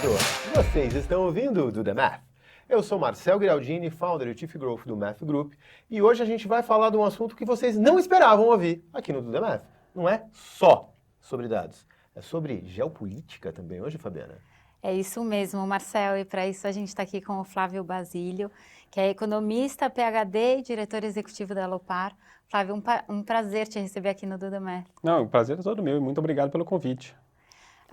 isso! Vocês estão ouvindo o Do The Math? Eu sou Marcel Giraldini, founder e Chief Growth do Math Group, e hoje a gente vai falar de um assunto que vocês não esperavam ouvir aqui no Do The Math. Não é só sobre dados, é sobre geopolítica também hoje, Fabiana. É isso mesmo, Marcel, e para isso a gente está aqui com o Flávio Basílio, que é economista, PhD e diretor executivo da Alupar. Flávio, um prazer te receber aqui no Do The Math. Não, o prazer é todo meu e muito obrigado pelo convite.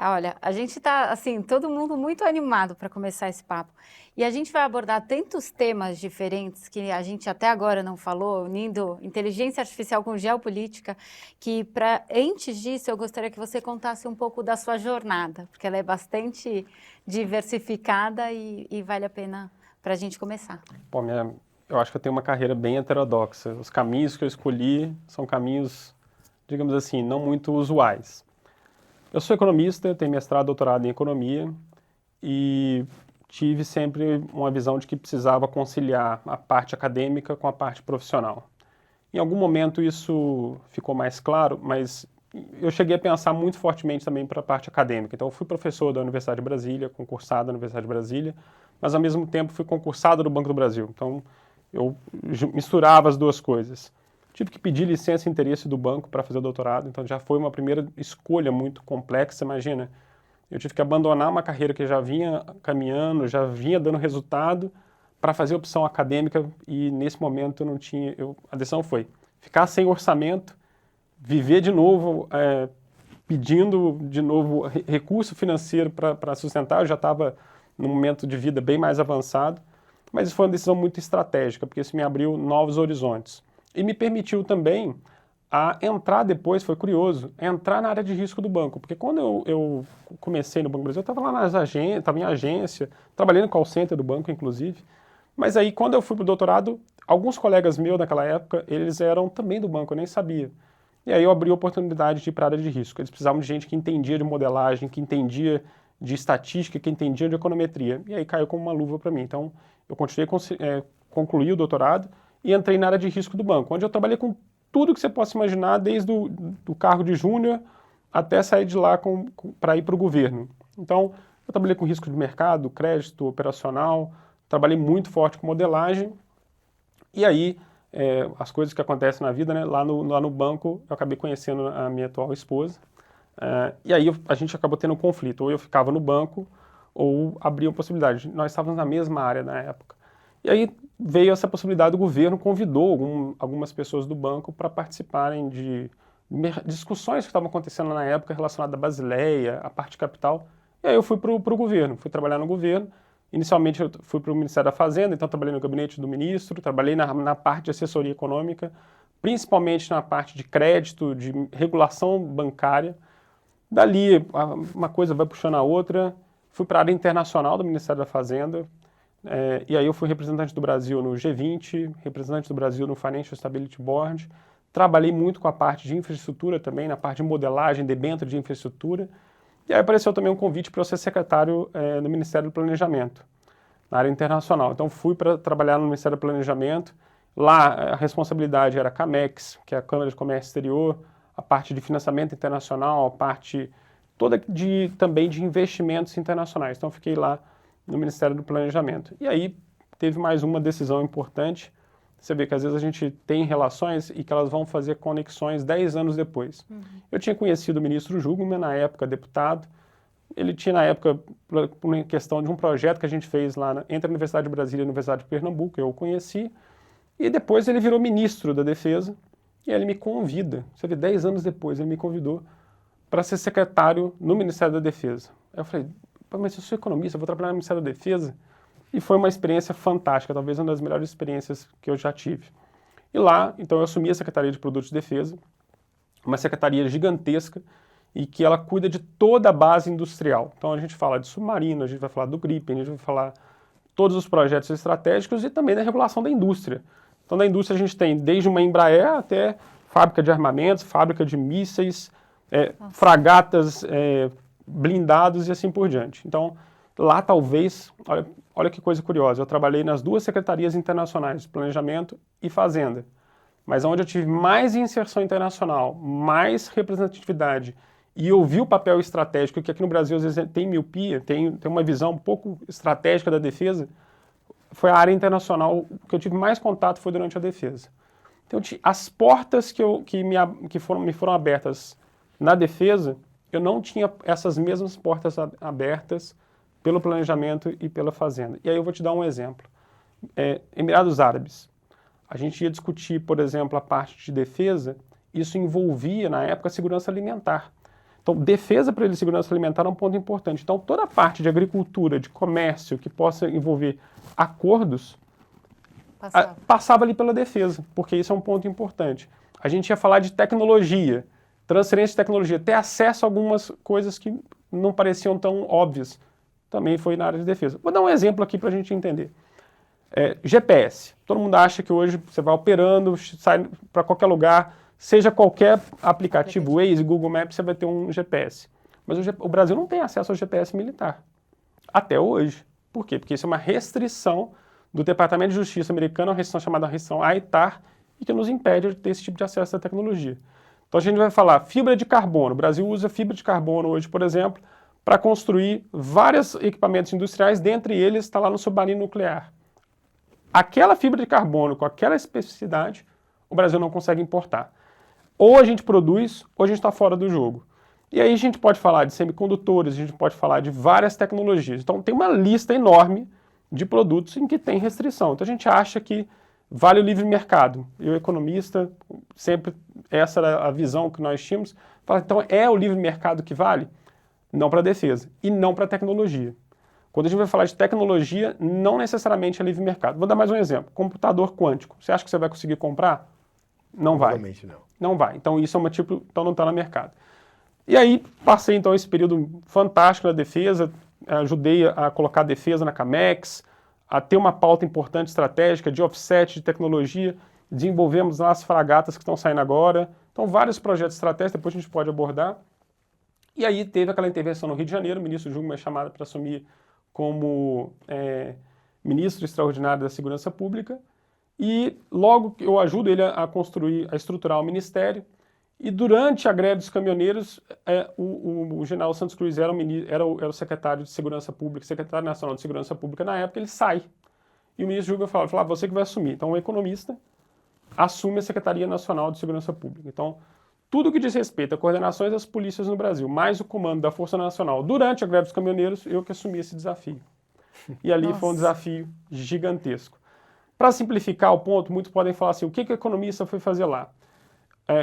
Olha, a gente está, assim, todo mundo muito animado para começar esse papo. E a gente vai abordar tantos temas diferentes que a gente até agora não falou, unindo inteligência artificial com geopolítica, que antes disso eu gostaria que você contasse um pouco da sua jornada, porque ela é bastante diversificada e vale a pena para a gente começar. Bom, eu acho que eu tenho uma carreira bem heterodoxa. Os caminhos que eu escolhi são caminhos, digamos assim, não muito usuais. Eu sou economista, tenho mestrado e doutorado em economia e tive sempre uma visão de que precisava conciliar a parte acadêmica com a parte profissional. Em algum momento isso ficou mais claro, mas eu cheguei a pensar muito fortemente também para a parte acadêmica. Então eu fui professor da Universidade de Brasília, concursado da Universidade de Brasília, mas ao mesmo tempo fui concursado do Banco do Brasil. Então eu misturava as duas coisas. Tive que pedir licença e interesse do banco para fazer o doutorado, então já foi uma primeira escolha muito complexa, imagina. Eu tive que abandonar uma carreira que já vinha caminhando, já vinha dando resultado, para fazer opção acadêmica e nesse momento eu não tinha... a decisão foi ficar sem orçamento, viver de novo, pedindo de novo recurso financeiro para sustentar. Eu já estava num momento de vida bem mais avançado, mas isso foi uma decisão muito estratégica, porque isso me abriu novos horizontes. E me permitiu também a entrar depois, foi curioso, entrar na área de risco do banco. Porque quando eu comecei no Banco do Brasil, eu estava lá estava em agência, trabalhei no call center do banco, inclusive. Mas aí, quando eu fui para o doutorado, alguns colegas meus naquela época, eles eram também do banco, eu nem sabia. E aí eu abri a oportunidade de ir para a área de risco. Eles precisavam de gente que entendia de modelagem, que entendia de estatística, que entendia de econometria. E aí caiu como uma luva para mim. Então, eu continuei, concluí o doutorado, e entrei na área de risco do banco, onde eu trabalhei com tudo que você possa imaginar, desde o cargo de júnior até sair de lá para ir para o governo. Então, eu trabalhei com risco de mercado, crédito, operacional, trabalhei muito forte com modelagem, e aí, as coisas que acontecem na vida, né, lá no banco, eu acabei conhecendo a minha atual esposa, e aí a gente acabou tendo um conflito, ou eu ficava no banco, ou abria uma possibilidade. Nós estávamos na mesma área na época. E aí veio essa possibilidade, o governo convidou algumas pessoas do banco para participarem de discussões que estavam acontecendo na época relacionadas à Basileia, à parte capital. E aí eu fui para o governo, fui trabalhar no governo. Inicialmente eu fui para o Ministério da Fazenda, então trabalhei no gabinete do ministro, trabalhei na parte de assessoria econômica, principalmente na parte de crédito, de regulação bancária. Dali uma coisa vai puxando a outra, fui para a área internacional do Ministério da Fazenda. E aí eu fui representante do Brasil no G20, representante do Brasil no Financial Stability Board, trabalhei muito com a parte de infraestrutura também, na parte de modelagem, debênture de infraestrutura, e aí apareceu também um convite para eu ser secretário no Ministério do Planejamento, na área internacional. Então fui para trabalhar no Ministério do Planejamento, lá a responsabilidade era a CAMEX, que é a Câmara de Comércio Exterior, a parte de financiamento internacional, a parte toda também de investimentos internacionais, então fiquei lá no Ministério do Planejamento. E aí teve mais uma decisão importante. Você vê que às vezes a gente tem relações e que elas vão fazer conexões 10 anos depois. Uhum. Eu tinha conhecido o ministro Jungmann, na época deputado. Ele tinha, na época, por uma questão de um projeto que a gente fez lá entre a Universidade de Brasília e a Universidade de Pernambuco, eu o conheci. E depois ele virou ministro da Defesa e ele me convida. Você vê, 10 anos depois ele me convidou para ser secretário no Ministério da Defesa. Eu falei, mas eu sou economista, eu vou trabalhar no Ministério da Defesa. E foi uma experiência fantástica, talvez uma das melhores experiências que eu já tive. E lá, então, eu assumi a Secretaria de Produtos de Defesa, uma secretaria gigantesca, e que ela cuida de toda a base industrial. Então, a gente fala de submarino, a gente vai falar do Gripen, a gente vai falar todos os projetos estratégicos e também da regulação da indústria. Então, da indústria a gente tem desde uma Embraer até fábrica de armamentos, fábrica de mísseis, fragatas, blindados e assim por diante. Então, lá talvez, olha que coisa curiosa, eu trabalhei nas duas secretarias internacionais, Planejamento e Fazenda, mas onde eu tive mais inserção internacional, mais representatividade e eu vi o papel estratégico, que aqui no Brasil às vezes tem miopia, tem uma visão um pouco estratégica da defesa, foi a área internacional que eu tive mais contato foi durante a defesa. Então, as portas que me foram abertas na defesa, eu não tinha essas mesmas portas abertas pelo planejamento e pela fazenda. E aí eu vou te dar um exemplo. Emirados Árabes. A gente ia discutir, por exemplo, a parte de defesa, isso envolvia, na época, a segurança alimentar. Então, defesa para ele, segurança alimentar é um ponto importante. Então, toda a parte de agricultura, de comércio, que possa envolver acordos, passava ali pela defesa, porque isso é um ponto importante. A gente ia falar de tecnologia, transferência de tecnologia, ter acesso a algumas coisas que não pareciam tão óbvias, também foi na área de defesa. Vou dar um exemplo aqui para a gente entender. GPS. Todo mundo acha que hoje você vai operando, sai para qualquer lugar, seja qualquer aplicativo, Waze, Google Maps, você vai ter um GPS. Mas o Brasil não tem acesso ao GPS militar. Até hoje. Por quê? Porque isso é uma restrição do Departamento de Justiça americano, uma restrição chamada restrição AITAR, e que nos impede de ter esse tipo de acesso à tecnologia. Então a gente vai falar fibra de carbono. O Brasil usa fibra de carbono hoje, por exemplo, para construir vários equipamentos industriais, dentre eles está lá no submarino nuclear. Aquela fibra de carbono com aquela especificidade, o Brasil não consegue importar. Ou a gente produz, ou a gente está fora do jogo. E aí a gente pode falar de semicondutores, a gente pode falar de várias tecnologias. Então tem uma lista enorme de produtos em que tem restrição. Então a gente acha que vale o livre mercado. Eu, economista, sempre essa era a visão que nós tínhamos. Então é o livre mercado que vale? Não para a defesa e não para a tecnologia. Quando a gente vai falar de tecnologia, não necessariamente é livre mercado. Vou dar mais um exemplo. Computador quântico. Você acha que você vai conseguir comprar? Não vai. Provavelmente não. Não vai. Então isso é uma tipo, então não está no mercado. E aí passei então esse período fantástico na defesa, ajudei a colocar a defesa na Camex, a ter uma pauta importante estratégica de offset de tecnologia, desenvolvemos lá as fragatas que estão saindo agora. Então vários projetos estratégicos, depois a gente pode abordar. E aí teve aquela intervenção no Rio de Janeiro, o ministro Júlio me chamado para assumir como ministro extraordinário da Segurança Pública, e logo eu ajudo ele a construir, a estruturar o ministério, e durante a greve dos caminhoneiros, o general Santos Cruz era o secretário de Segurança Pública, secretário nacional de Segurança Pública na época, ele sai, e o ministro Júlio falou, você que vai assumir. Então o economista assume a Secretaria Nacional de Segurança Pública. Então, tudo que diz respeito a coordenações das polícias no Brasil, mais o comando da Força Nacional, durante a greve dos caminhoneiros, eu que assumi esse desafio. E ali foi um desafio gigantesco. Para simplificar o ponto, muitos podem falar assim, o que o economista foi fazer lá?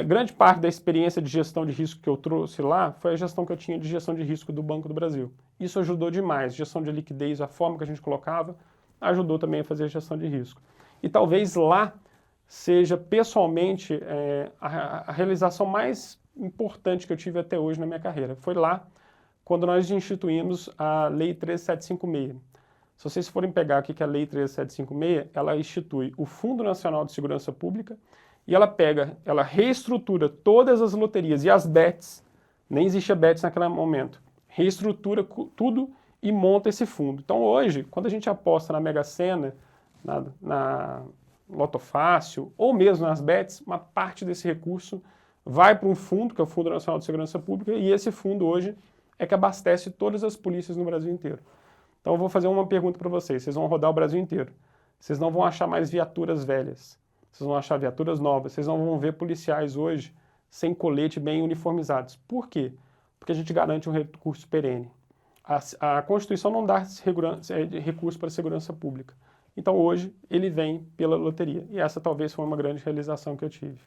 Grande parte da experiência de gestão de risco que eu trouxe lá foi a gestão que eu tinha de gestão de risco do Banco do Brasil. Isso ajudou demais, gestão de liquidez, a forma que a gente colocava, ajudou também a fazer a gestão de risco. E talvez lá seja pessoalmente a realização mais importante que eu tive até hoje na minha carreira. Foi lá quando nós instituímos a Lei 13756. Se vocês forem pegar aqui que a Lei 13756, ela institui o Fundo Nacional de Segurança Pública e ela reestrutura todas as loterias e as bets, nem existia bets naquele momento, reestrutura tudo e monta esse fundo. Então hoje, quando a gente aposta na Mega Sena, na Loto Fácil, ou mesmo nas bets, uma parte desse recurso vai para um fundo, que é o Fundo Nacional de Segurança Pública, e esse fundo hoje é que abastece todas as polícias no Brasil inteiro. Então eu vou fazer uma pergunta para vocês vão rodar o Brasil inteiro. Vocês não vão achar mais viaturas velhas, vocês vão achar viaturas novas, vocês não vão ver policiais hoje sem colete, bem uniformizados. Por quê? Porque a gente garante um recurso perene. A Constituição não dá recurso para a segurança pública. Então hoje ele vem pela loteria. E essa talvez foi uma grande realização que eu tive.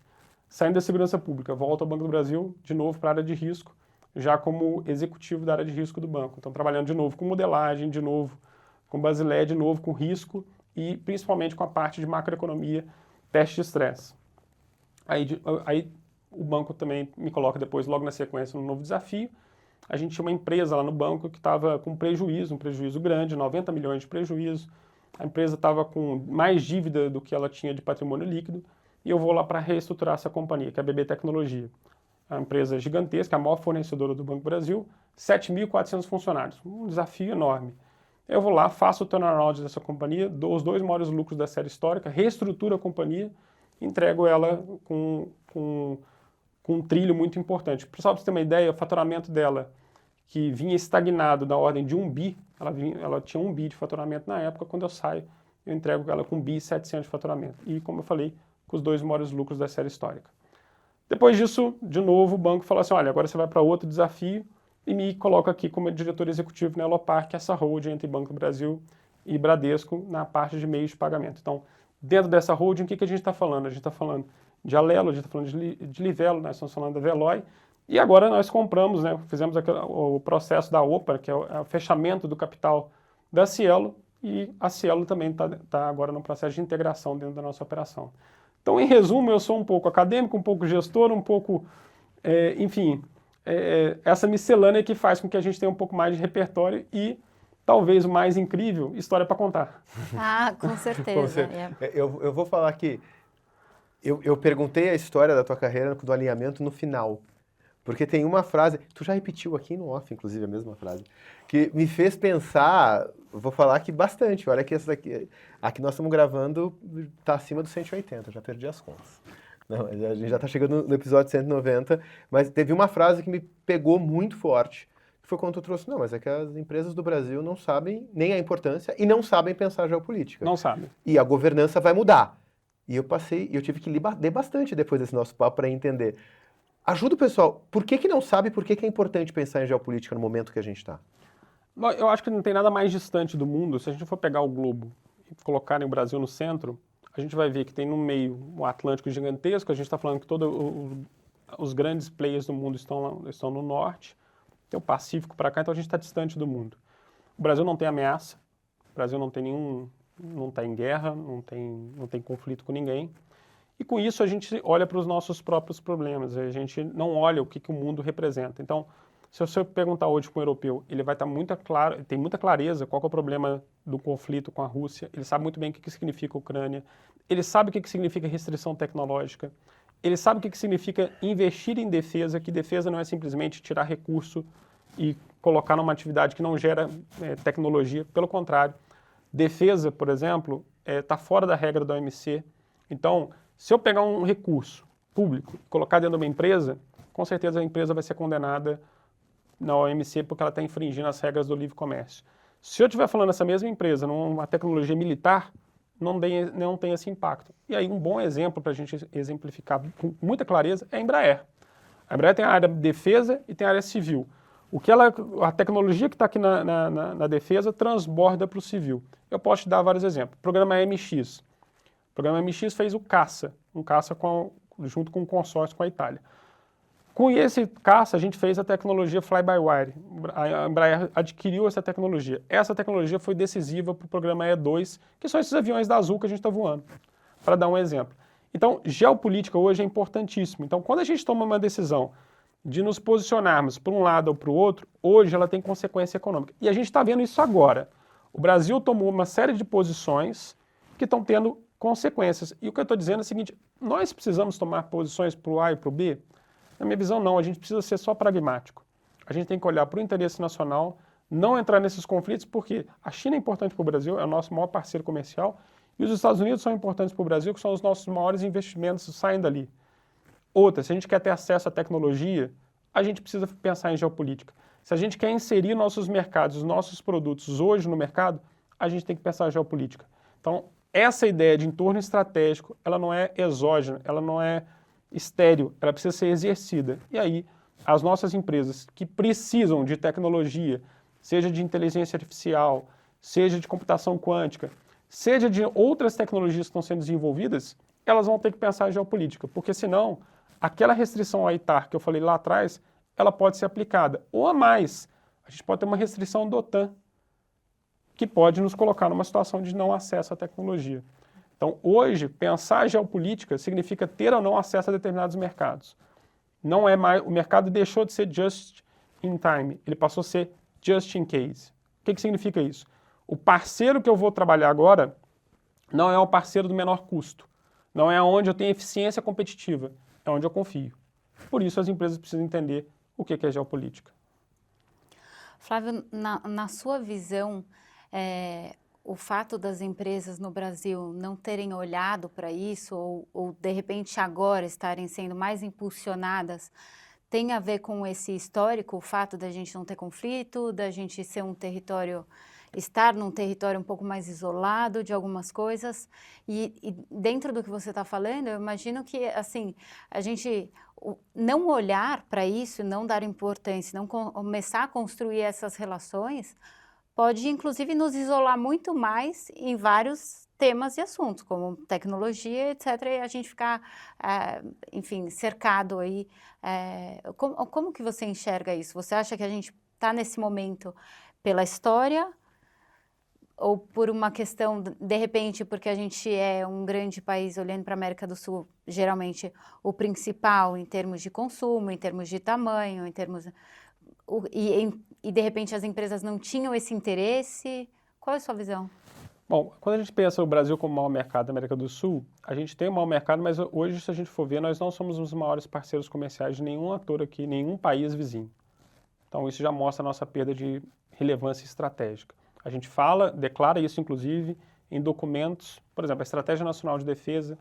Saindo da segurança pública, volto ao Banco do Brasil, de novo para a área de risco, já como executivo da área de risco do banco. Então trabalhando de novo com modelagem, de novo com Basileia, de novo com risco e principalmente com a parte de macroeconomia, teste de estresse. Aí o banco também me coloca depois, logo na sequência, um novo desafio. A gente tinha uma empresa lá no banco que estava com prejuízo, um prejuízo grande, 90 milhões de prejuízo. A empresa estava com mais dívida do que ela tinha de patrimônio líquido e eu vou lá para reestruturar essa companhia, que é a BB Tecnologia. É uma empresa gigantesca, a maior fornecedora do Banco do Brasil, 7.400 funcionários, um desafio enorme. Eu vou lá, faço o turnaround dessa companhia, dou os 2 maiores lucros da série histórica, reestruturo a companhia, entrego ela com com um trilho muito importante. Só para você ter uma ideia, o faturamento dela, que vinha estagnado na ordem de 1 bi, ela tinha 1 bi de faturamento na época, quando eu saio, eu entrego ela com 1 bi e 700 de faturamento. E, como eu falei, com os 2 maiores lucros da série histórica. Depois disso, de novo, o banco falou assim, olha, agora você vai para outro desafio e me coloca aqui como diretor executivo na Elopar, que é essa holding entre Banco do Brasil e Bradesco na parte de meios de pagamento. Então, dentro dessa holding, o que a gente está falando? A gente está falando de Alelo, a gente está falando de Livelo, nós estamos falando da Veloy, e agora nós compramos, né, fizemos o processo da OPA, que é o fechamento do capital da Cielo, e a Cielo também está agora no processo de integração dentro da nossa operação. Então, em resumo, eu sou um pouco acadêmico, um pouco gestor, um pouco, enfim, essa miscelânea que faz com que a gente tenha um pouco mais de repertório e, talvez o mais incrível, história para contar. Ah, com certeza. Eu vou falar que eu perguntei a história da tua carreira do alinhamento no final. Porque tem uma frase, tu já repetiu aqui no off, inclusive, a mesma frase, que me fez pensar, vou falar aqui bastante, olha que essa daqui, a que nós estamos gravando está acima dos 180, já perdi as contas. Não, a gente já está chegando no episódio 190, mas teve uma frase que me pegou muito forte, que foi quando tu trouxe, não, mas é que as empresas do Brasil não sabem nem a importância e não sabem pensar geopolítica. Não sabem. E a governança vai mudar. E eu tive que ler bastante depois desse nosso papo para entender. Ajuda o pessoal. Por que não sabe por que é importante pensar em geopolítica no momento que a gente está? Eu acho que não tem nada mais distante do mundo. Se a gente for pegar o globo e colocar o Brasil no centro, a gente vai ver que tem no meio o Atlântico gigantesco. A gente está falando que todos os grandes players do mundo estão no norte. Tem o Pacífico para cá, então a gente está distante do mundo. O Brasil não tem ameaça. O Brasil não tem não está em guerra, não tem conflito com ninguém. E com isso a gente olha para os nossos próprios problemas, a gente não olha o que o mundo representa. Então, se você perguntar hoje para um europeu, ele vai estar tem muita clareza qual que é o problema do conflito com a Rússia, ele sabe muito bem o que significa Ucrânia, ele sabe o que significa restrição tecnológica, ele sabe o que significa investir em defesa, que defesa não é simplesmente tirar recurso e colocar numa atividade que não gera tecnologia, pelo contrário. Defesa, por exemplo, está fora da regra da OMC. Então, se eu pegar um recurso público e colocar dentro de uma empresa, com certeza a empresa vai ser condenada na OMC porque ela está infringindo as regras do livre comércio. Se eu estiver falando essa mesma empresa numa tecnologia militar, não tem esse impacto. E aí um bom exemplo para a gente exemplificar com muita clareza é a Embraer. A Embraer tem a área de defesa e tem a área civil. A tecnologia que está aqui na defesa transborda para o civil. Eu posso te dar vários exemplos. O programa MX. O programa MX fez um caça junto com um consórcio com a Itália. Com esse caça, a gente fez a tecnologia fly-by-wire. A Embraer adquiriu essa tecnologia. Essa tecnologia foi decisiva para o programa E2, que são esses aviões da Azul que a gente está voando, para dar um exemplo. Então, geopolítica hoje é importantíssimo. Então, quando a gente toma uma decisão de nos posicionarmos para um lado ou para o outro, hoje ela tem consequência econômica. E a gente está vendo isso agora. O Brasil tomou uma série de posições que estão tendo consequências. E o que eu estou dizendo é o seguinte, nós precisamos tomar posições para o A e para o B? Na minha visão, não. A gente precisa ser só pragmático. A gente tem que olhar para o interesse nacional, não entrar nesses conflitos, porque a China é importante para o Brasil, é o nosso maior parceiro comercial, e os Estados Unidos são importantes para o Brasil, que são os nossos maiores investimentos saindo dali. Outra, se a gente quer ter acesso à tecnologia, a gente precisa pensar em geopolítica. Se a gente quer inserir nossos mercados, os nossos produtos hoje no mercado, a gente tem que pensar em geopolítica. Então, essa ideia de entorno estratégico, ela não é exógena, ela não é estéril, ela precisa ser exercida. E aí, as nossas empresas que precisam de tecnologia, seja de inteligência artificial, seja de computação quântica, seja de outras tecnologias que estão sendo desenvolvidas, elas vão ter que pensar em geopolítica, porque senão, aquela restrição ao ITAR que eu falei lá atrás, ela pode ser aplicada. Ou a mais, a gente pode ter uma restrição do OTAN, que pode nos colocar numa situação de não acesso à tecnologia. Então, hoje, pensar geopolítica significa ter ou não acesso a determinados mercados. Não é mais, o mercado deixou de ser just in time, ele passou a ser just in case. O que significa isso? O parceiro que eu vou trabalhar agora não é o parceiro do menor custo, não é onde eu tenho eficiência competitiva, é onde eu confio. Por isso, as empresas precisam entender o que é geopolítica. Flávio, na sua visão, o fato das empresas no Brasil não terem olhado para isso ou de repente agora estarem sendo mais impulsionadas tem a ver com esse histórico, o fato da gente não ter conflito, da gente ser estar num território um pouco mais isolado de algumas coisas. E dentro do que você está falando, eu imagino que, assim, a gente não olhar para isso, não dar importância, não começar a construir essas relações, pode, inclusive, nos isolar muito mais em vários temas e assuntos, como tecnologia, etc., e a gente ficar, enfim, cercado aí. Como que você enxerga isso? Você acha que a gente está nesse momento pela história ou por uma questão, de repente, porque a gente é um grande país olhando para a América do Sul, geralmente o principal em termos de consumo, em termos de tamanho, em termos... E de repente as empresas não tinham esse interesse? Qual é a sua visão? Bom, quando a gente pensa o Brasil como o maior mercado da América do Sul, a gente tem o maior mercado, mas hoje, se a gente for ver, nós não somos os maiores parceiros comerciais de nenhum ator aqui, nenhum país vizinho. Então, isso já mostra a nossa perda de relevância estratégica. A gente declara isso, inclusive, em documentos. Por exemplo, a Estratégia Nacional de Defesa,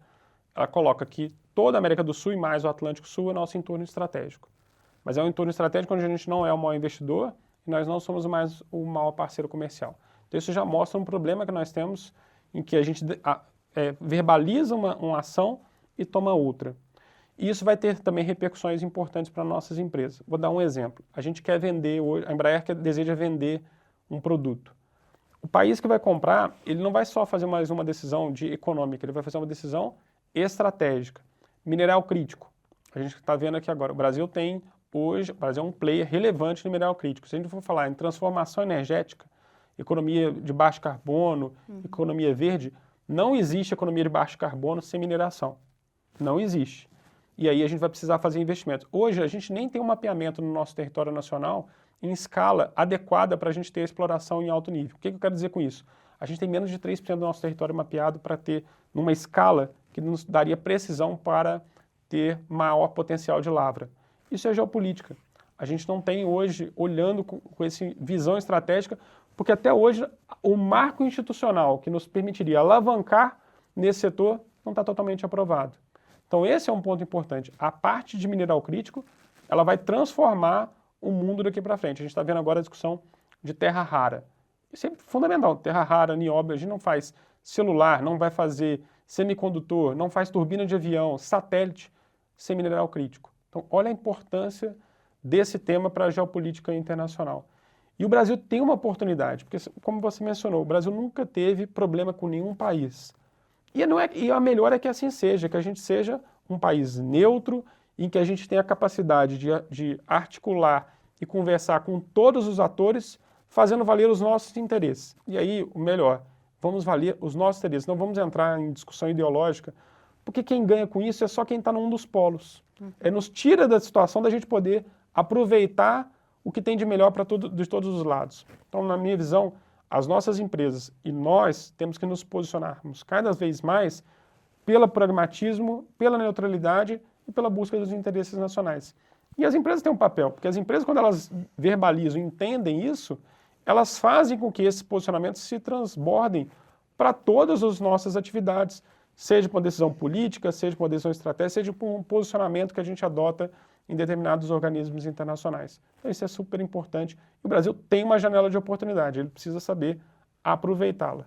ela coloca que toda a América do Sul e mais o Atlântico Sul é nosso entorno estratégico. Mas é um entorno estratégico onde a gente não é o maior investidor e nós não somos mais o maior parceiro comercial. Então, isso já mostra um problema que nós temos em que a gente verbaliza uma ação e toma outra. E isso vai ter também repercussões importantes para nossas empresas. Vou dar um exemplo. A gente quer vender hoje, a Embraer deseja vender um produto. O país que vai comprar, ele não vai só fazer mais uma decisão econômica, ele vai fazer uma decisão estratégica. Mineral crítico. A gente está vendo aqui agora, o Brasil é um player relevante no mineral crítico. Se a gente for falar em transformação energética, economia de baixo carbono, economia verde, não existe economia de baixo carbono sem mineração. Não existe. E aí a gente vai precisar fazer investimentos. Hoje a gente nem tem um mapeamento no nosso território nacional em escala adequada para a gente ter exploração em alto nível. O que eu quero dizer com isso? A gente tem menos de 3% do nosso território mapeado para ter numa escala que nos daria precisão para ter maior potencial de lavra. Isso é geopolítica. A gente não tem hoje, olhando com essa visão estratégica, porque até hoje o marco institucional que nos permitiria alavancar nesse setor não está totalmente aprovado. Então esse é um ponto importante. A parte de mineral crítico, ela vai transformar o mundo daqui para frente. A gente está vendo agora a discussão de terra rara. Isso é fundamental. Terra rara, nióbio, a gente não faz celular, não vai fazer semicondutor, não faz turbina de avião, satélite, sem mineral crítico. Então olha a importância desse tema para a geopolítica internacional. E o Brasil tem uma oportunidade, porque, como você mencionou, o Brasil nunca teve problema com nenhum país. E a melhor é que assim seja, que a gente seja um país neutro, em que a gente tenha a capacidade de articular e conversar com todos os atores, fazendo valer os nossos interesses. E aí, o melhor, vamos valer os nossos interesses, não vamos entrar em discussão ideológica, porque quem ganha com isso é só quem está num dos polos. Nos tira da situação da gente poder aproveitar o que tem de melhor de todos os lados. Então, na minha visão, as nossas empresas e nós temos que nos posicionarmos cada vez mais pelo pragmatismo, pela neutralidade e pela busca dos interesses nacionais. E as empresas têm um papel, porque as empresas, quando elas verbalizam e entendem isso, elas fazem com que esses posicionamentos se transbordem para todas as nossas atividades, seja por uma decisão política, seja por uma decisão estratégica, seja por um posicionamento que a gente adota em determinados organismos internacionais. Então isso é super importante. E o Brasil tem uma janela de oportunidade, ele precisa saber aproveitá-la.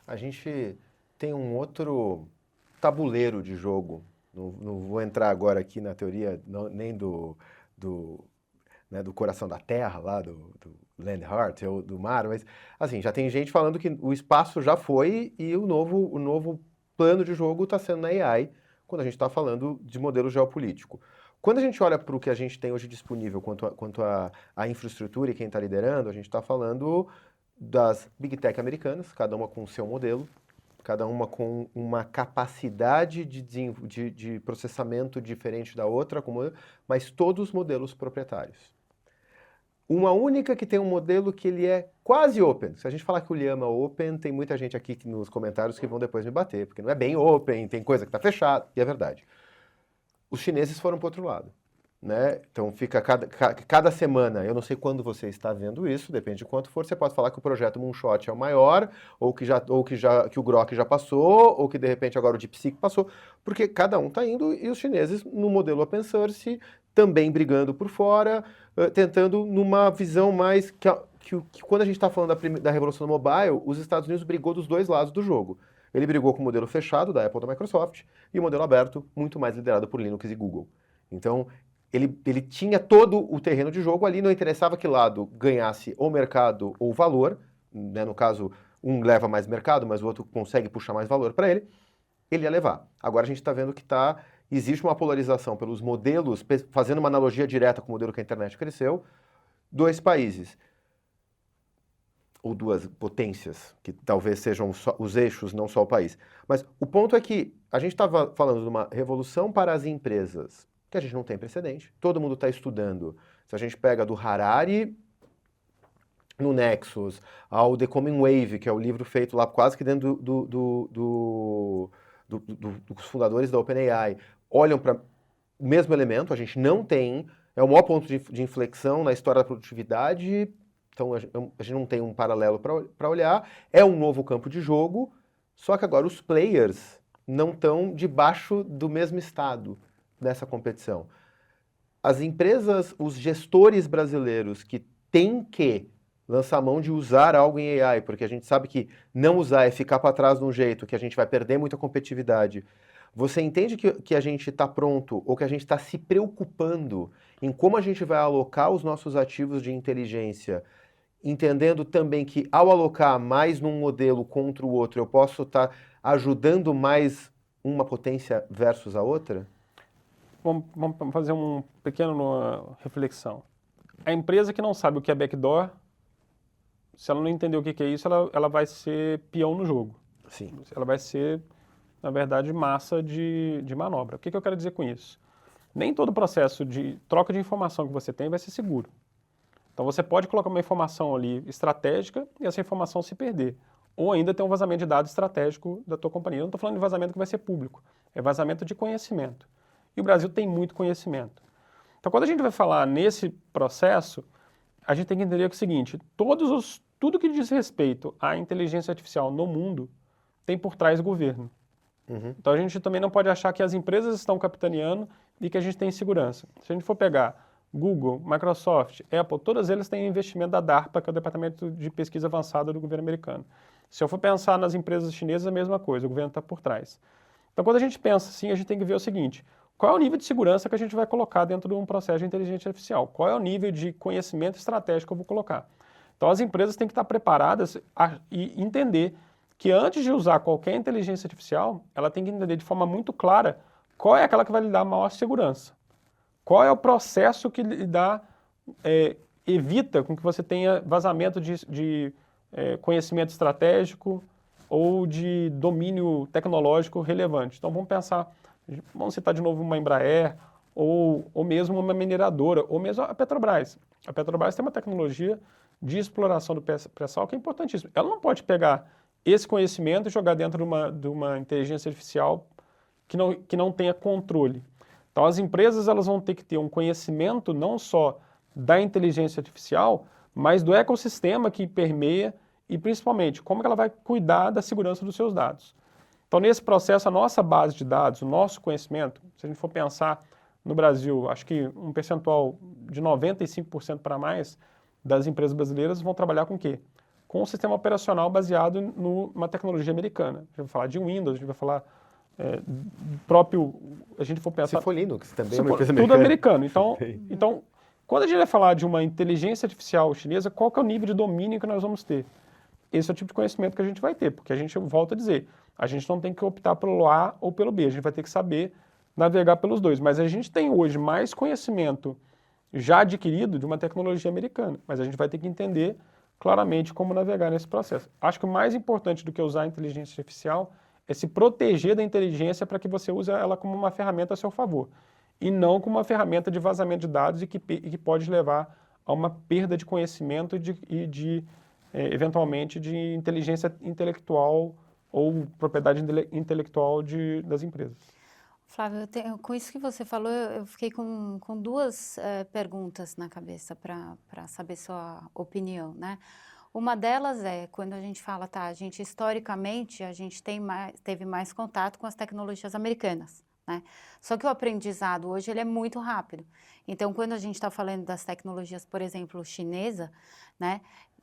A gente tem um outro tabuleiro de jogo. Não vou entrar agora aqui na teoria nem do coração da terra, lá do Land Heart, ou do mar, mas assim, já tem gente falando que o espaço já foi e o novo plano de jogo está sendo na AI, quando a gente está falando de modelo geopolítico. Quando a gente olha para o que a gente tem hoje disponível quanto à infraestrutura e quem está liderando, a gente está falando das Big Tech americanas, cada uma com o seu modelo, cada uma com uma capacidade de processamento diferente da outra, mas todos modelos proprietários. Uma única que tem um modelo que ele é quase open. Se a gente falar que o Llama é open, tem muita gente aqui nos comentários que vão depois me bater, porque não é bem open, tem coisa que está fechada, e é verdade. Os chineses foram para o outro lado. né? Então fica cada semana, eu não sei quando você está vendo isso, depende de quanto for, você pode falar que o projeto Moonshot é o maior, que o Grok já passou, ou que de repente agora o DeepSeek passou, porque cada um está indo e os chineses no modelo open source também brigando por fora, tentando numa visão mais que quando a gente está falando da revolução do mobile, os Estados Unidos brigou dos dois lados do jogo. Ele brigou com o modelo fechado da Apple e da Microsoft e o modelo aberto, muito mais liderado por Linux e Google. Então, ele tinha todo o terreno de jogo ali, não interessava que lado ganhasse ou mercado ou valor, né? No caso, um leva mais mercado, mas o outro consegue puxar mais valor para ele ia levar. Agora a gente está vendo que existe uma polarização pelos modelos, fazendo uma analogia direta com o modelo que a internet cresceu, dois países, ou duas potências, que talvez sejam os eixos, não só o país. Mas o ponto é que a gente estava falando de uma revolução para as empresas, que a gente não tem precedente, todo mundo está estudando. Se a gente pega do Harari no Nexus, ao The Coming Wave, que é o livro feito lá quase que dentro dos fundadores da OpenAI, olham para o mesmo elemento, a gente não tem, é o maior ponto de inflexão na história da produtividade, então a gente não tem um paralelo para olhar, é um novo campo de jogo, só que agora os players não estão debaixo do mesmo estado nessa competição. As empresas, os gestores brasileiros que têm que lançar mão de usar algo em AI, porque a gente sabe que não usar é ficar para trás de um jeito, que a gente vai perder muita competitividade. Você entende que a gente está pronto, ou que a gente está se preocupando em como a gente vai alocar os nossos ativos de inteligência, entendendo também que ao alocar mais num modelo contra o outro, eu posso estar ajudando mais uma potência versus a outra? Vamos fazer uma pequena reflexão. A empresa que não sabe o que é backdoor, se ela não entender o que é isso, ela vai ser peão no jogo. Sim. Ela vai ser, na verdade, massa de manobra. O que eu quero dizer com isso? Nem todo processo de troca de informação que você tem vai ser seguro. Então você pode colocar uma informação ali estratégica e essa informação se perder. Ou ainda ter um vazamento de dados estratégico da tua companhia. Eu não estou falando de vazamento que vai ser público, é vazamento de conhecimento. E o Brasil tem muito conhecimento. Então, quando a gente vai falar nesse processo, a gente tem que entender o seguinte, tudo que diz respeito à inteligência artificial no mundo tem por trás governo. Uhum. Então, a gente também não pode achar que as empresas estão capitaneando e que a gente tem segurança. Se a gente for pegar Google, Microsoft, Apple, todas elas têm investimento da DARPA, que é o Departamento de Pesquisa Avançada do governo americano. Se eu for pensar nas empresas chinesas, a mesma coisa, o governo está por trás. Então, quando a gente pensa assim, a gente tem que ver o seguinte, qual é o nível de segurança que a gente vai colocar dentro de um processo de inteligência artificial? Qual é o nível de conhecimento estratégico que eu vou colocar? Então, as empresas têm que estar preparadas e entender que antes de usar qualquer inteligência artificial, ela tem que entender de forma muito clara qual é aquela que vai lhe dar maior segurança. Qual é o processo que lhe dá, evita com que você tenha vazamento de conhecimento estratégico ou de domínio tecnológico relevante. Então, vamos citar de novo uma Embraer, ou mesmo uma mineradora, ou mesmo a Petrobras. A Petrobras tem uma tecnologia de exploração do pré-sal que é importantíssima. Ela não pode pegar esse conhecimento e jogar dentro de uma inteligência artificial que não tenha controle. Então, as empresas elas vão ter que ter um conhecimento não só da inteligência artificial, mas do ecossistema que permeia e, principalmente, como que ela vai cuidar da segurança dos seus dados. Então, nesse processo, a nossa base de dados, o nosso conhecimento, se a gente for pensar no Brasil, acho que um percentual de 95% para mais das empresas brasileiras vão trabalhar com o quê? Com um sistema operacional baseado numa tecnologia americana. A gente vai falar de Windows, a gente vai falar a gente for pensar... Se for Linux, também é uma empresa americana. Tudo americano. Então, quando a gente vai falar de uma inteligência artificial chinesa, qual que é o nível de domínio que nós vamos ter? Esse é o tipo de conhecimento que a gente vai ter, porque a gente, volta a dizer, a gente não tem que optar pelo A ou pelo B, a gente vai ter que saber navegar pelos dois. Mas a gente tem hoje mais conhecimento já adquirido de uma tecnologia americana, mas a gente vai ter que entender claramente como navegar nesse processo. Acho que o mais importante do que usar a inteligência artificial é se proteger da inteligência para que você use ela como uma ferramenta a seu favor, e não como uma ferramenta de vazamento de dados e que pode levar a uma perda de conhecimento eventualmente, de inteligência intelectual ou propriedade intelectual das empresas. Flávio, com isso que você falou, eu fiquei com duas perguntas na cabeça para saber sua opinião, né? Uma delas é quando a gente fala, tá, a gente historicamente, a gente teve mais contato com as tecnologias americanas, né? Só que o aprendizado hoje ele é muito rápido. Então, quando a gente está falando das tecnologias, por exemplo, chinesa, né?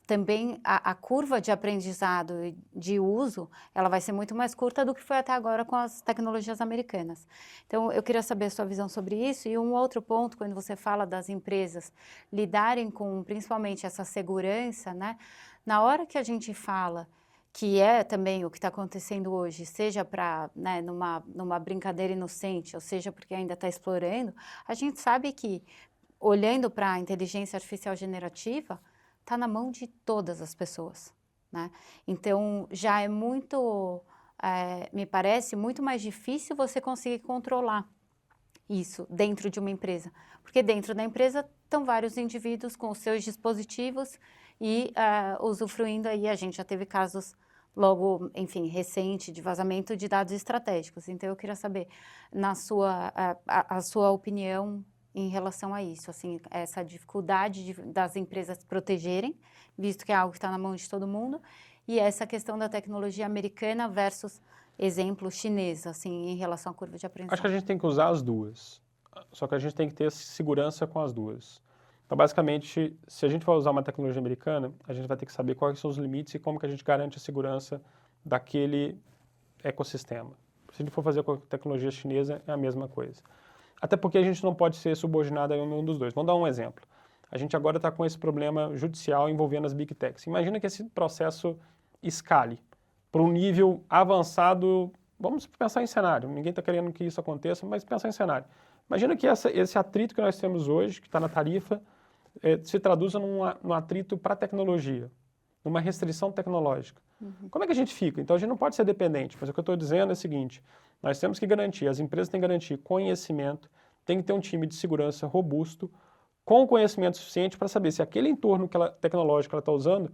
Também a curva de aprendizado e de uso, ela vai ser muito mais curta do que foi até agora com as tecnologias americanas. Então, eu queria saber a sua visão sobre isso. E um outro ponto, quando você fala das empresas lidarem com, principalmente, essa segurança, né? Na hora que a gente fala que é também o que está acontecendo hoje, seja para, né, numa brincadeira inocente, ou seja, porque ainda está explorando, a gente sabe que, olhando para a inteligência artificial generativa, está na mão de todas as pessoas, né? Então, já é muito, me parece, muito mais difícil você conseguir controlar isso dentro de uma empresa. Porque dentro da empresa estão vários indivíduos com os seus dispositivos e usufruindo aí, a gente já teve casos logo, enfim, recente de vazamento de dados estratégicos. Então, eu queria saber, a sua opinião em relação a isso, assim, essa dificuldade das empresas protegerem, visto que é algo que está na mão de todo mundo, e essa questão da tecnologia americana versus, exemplo, chinesa, assim, em relação à curva de aprendizagem. Acho que a gente tem que usar as duas, só que a gente tem que ter segurança com as duas. Então, basicamente, se a gente for usar uma tecnologia americana, a gente vai ter que saber quais são os limites e como que a gente garante a segurança daquele ecossistema. Se a gente for fazer com a tecnologia chinesa, é a mesma coisa. Até porque a gente não pode ser subordinado a um dos dois. Vamos dar um exemplo. A gente agora está com esse problema judicial envolvendo as Big Techs. Imagina que esse processo escale para um nível avançado. Vamos pensar em cenário. Ninguém está querendo que isso aconteça, mas pensar em cenário. Imagina que esse atrito que nós temos hoje, que está na tarifa, se traduza num atrito para a tecnologia, numa restrição tecnológica. Como é que a gente fica? Então, a gente não pode ser dependente, mas o que eu estou dizendo é o seguinte, nós temos que garantir, as empresas têm que garantir conhecimento, tem que ter um time de segurança robusto, com conhecimento suficiente para saber se aquele entorno tecnológico que ela está usando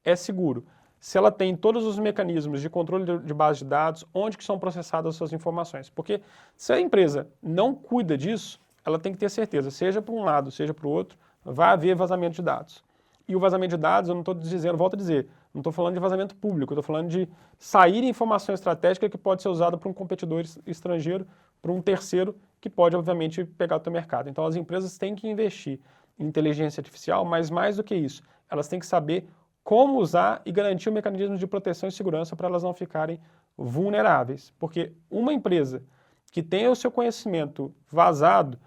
é seguro, se ela tem todos os mecanismos de controle de base de dados, onde que são processadas as suas informações. Porque se a empresa não cuida disso, ela tem que ter certeza, seja para um lado, seja para o outro, vai haver vazamento de dados. E o vazamento de dados, eu não estou dizendo, volto a dizer, não estou falando de vazamento público, eu estou falando de sair informação estratégica que pode ser usada por um competidor estrangeiro, por um terceiro, que pode, obviamente, pegar o teu mercado. Então, as empresas têm que investir em inteligência artificial, mas mais do que isso, elas têm que saber como usar e garantir o mecanismo de proteção e segurança para elas não ficarem vulneráveis. Porque uma empresa que tenha o seu conhecimento vazado,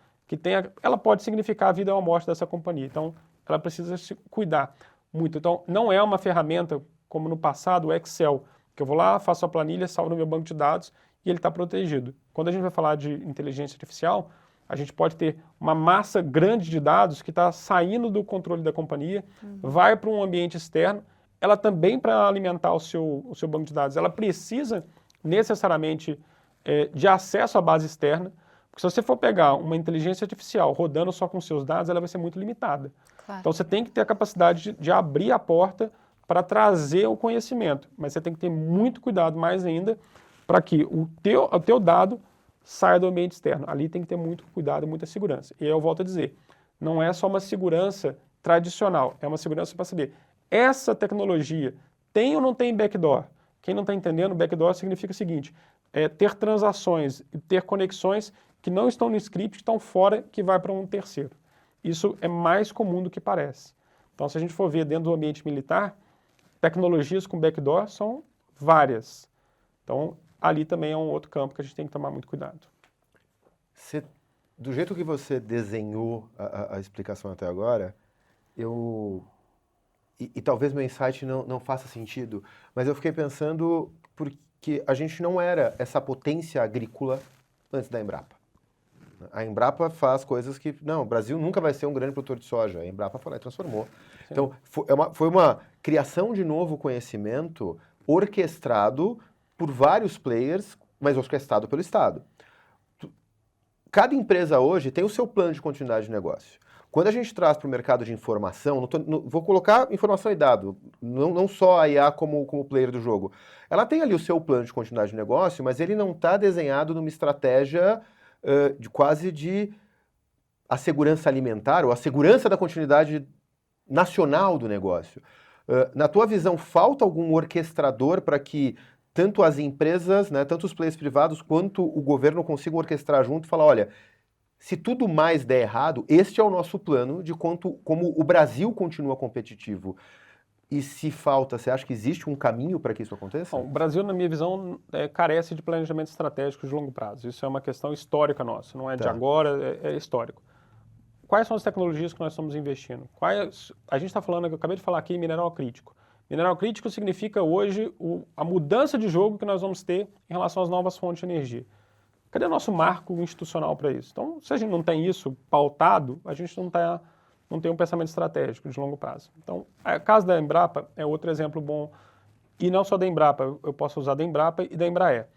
ela pode significar a vida ou a morte dessa companhia. Então, ela precisa se cuidar muito. Então, não é uma ferramenta como no passado, o Excel, que eu vou lá, faço a planilha, salvo no meu banco de dados e ele está protegido. Quando a gente vai falar de inteligência artificial, a gente pode ter uma massa grande de dados que está saindo do controle da companhia, vai para um ambiente externo, ela também, para alimentar o seu banco de dados, ela precisa necessariamente de acesso à base externa, porque se você for pegar uma inteligência artificial rodando só com seus dados, ela vai ser muito limitada. Claro. Então você tem que ter a capacidade de abrir a porta para trazer o conhecimento, mas você tem que ter muito cuidado mais ainda para que o teu dado saia do ambiente externo. Ali tem que ter muito cuidado e muita segurança. E aí eu volto a dizer, não é só uma segurança tradicional, é uma segurança para saber, essa tecnologia tem ou não tem backdoor? Quem não está entendendo, backdoor significa o seguinte, ter transações e ter conexões que não estão no script, que estão fora, que vai para um terceiro. Isso é mais comum do que parece. Então, se a gente for ver dentro do ambiente militar, tecnologias com backdoor são várias. Então, ali também é um outro campo que a gente tem que tomar muito cuidado. Do jeito que você desenhou a explicação até agora, e talvez meu insight não faça sentido, mas eu fiquei pensando porque a gente não era essa potência agrícola antes da Embrapa. A Embrapa faz coisas que... Não, o Brasil nunca vai ser um grande produtor de soja. A Embrapa foi lá e transformou. Sim. Então, foi uma criação de novo conhecimento orquestrado por vários players, mas orquestrado pelo Estado. cada empresa hoje tem o seu plano de continuidade de negócio. Quando a gente traz para o mercado de informação, vou colocar informação e dado, não só a IA como player do jogo. Ela tem ali o seu plano de continuidade de negócio, mas ele não está desenhado numa estratégia de a segurança alimentar ou a segurança da continuidade nacional do negócio. Na tua visão, falta algum orquestrador para que tanto as empresas, né, tanto os players privados quanto o governo consigam orquestrar junto e falar, olha, se tudo mais der errado, este é o nosso plano de como o Brasil continua competitivo. E se falta, você acha que existe um caminho para que isso aconteça? Bom, o Brasil, na minha visão, carece de planejamento estratégico de longo prazo. Isso é uma questão histórica nossa, não é de agora, é histórico. Quais são as tecnologias que nós estamos investindo? A gente está falando, eu acabei de falar aqui, mineral crítico. Mineral crítico significa hoje a mudança de jogo que nós vamos ter em relação às novas fontes de energia. Cadê o nosso marco institucional para isso? Então, se a gente não tem isso pautado, a gente não tem um pensamento estratégico de longo prazo. Então, o caso da Embrapa é outro exemplo bom, e não só da Embrapa, eu posso usar da Embrapa e da Embraer.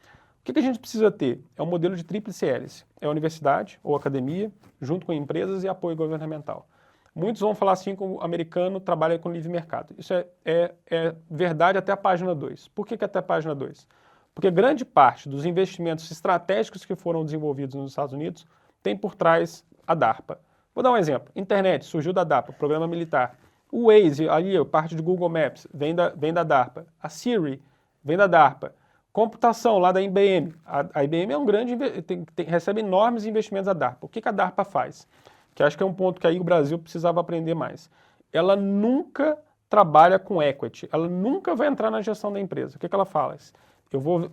O que a gente precisa ter? É um modelo de tríplice hélice. É a universidade ou academia, junto com empresas e apoio governamental. Muitos vão falar assim que o americano trabalha com livre mercado. Isso é verdade até a página 2. Por que até a página 2? Porque grande parte dos investimentos estratégicos que foram desenvolvidos nos Estados Unidos tem por trás a DARPA. Vou dar um exemplo. Internet surgiu da DARPA, programa militar. O Waze, ali, parte de Google Maps, vem da DARPA. A Siri vem da DARPA. Computação, lá da IBM. A IBM é um grande, recebe enormes investimentos da DARPA. O que a DARPA faz? Que acho que é um ponto que aí o Brasil precisava aprender mais. Ela nunca trabalha com equity. Ela nunca vai entrar na gestão da empresa. O que ela faz? Eu vou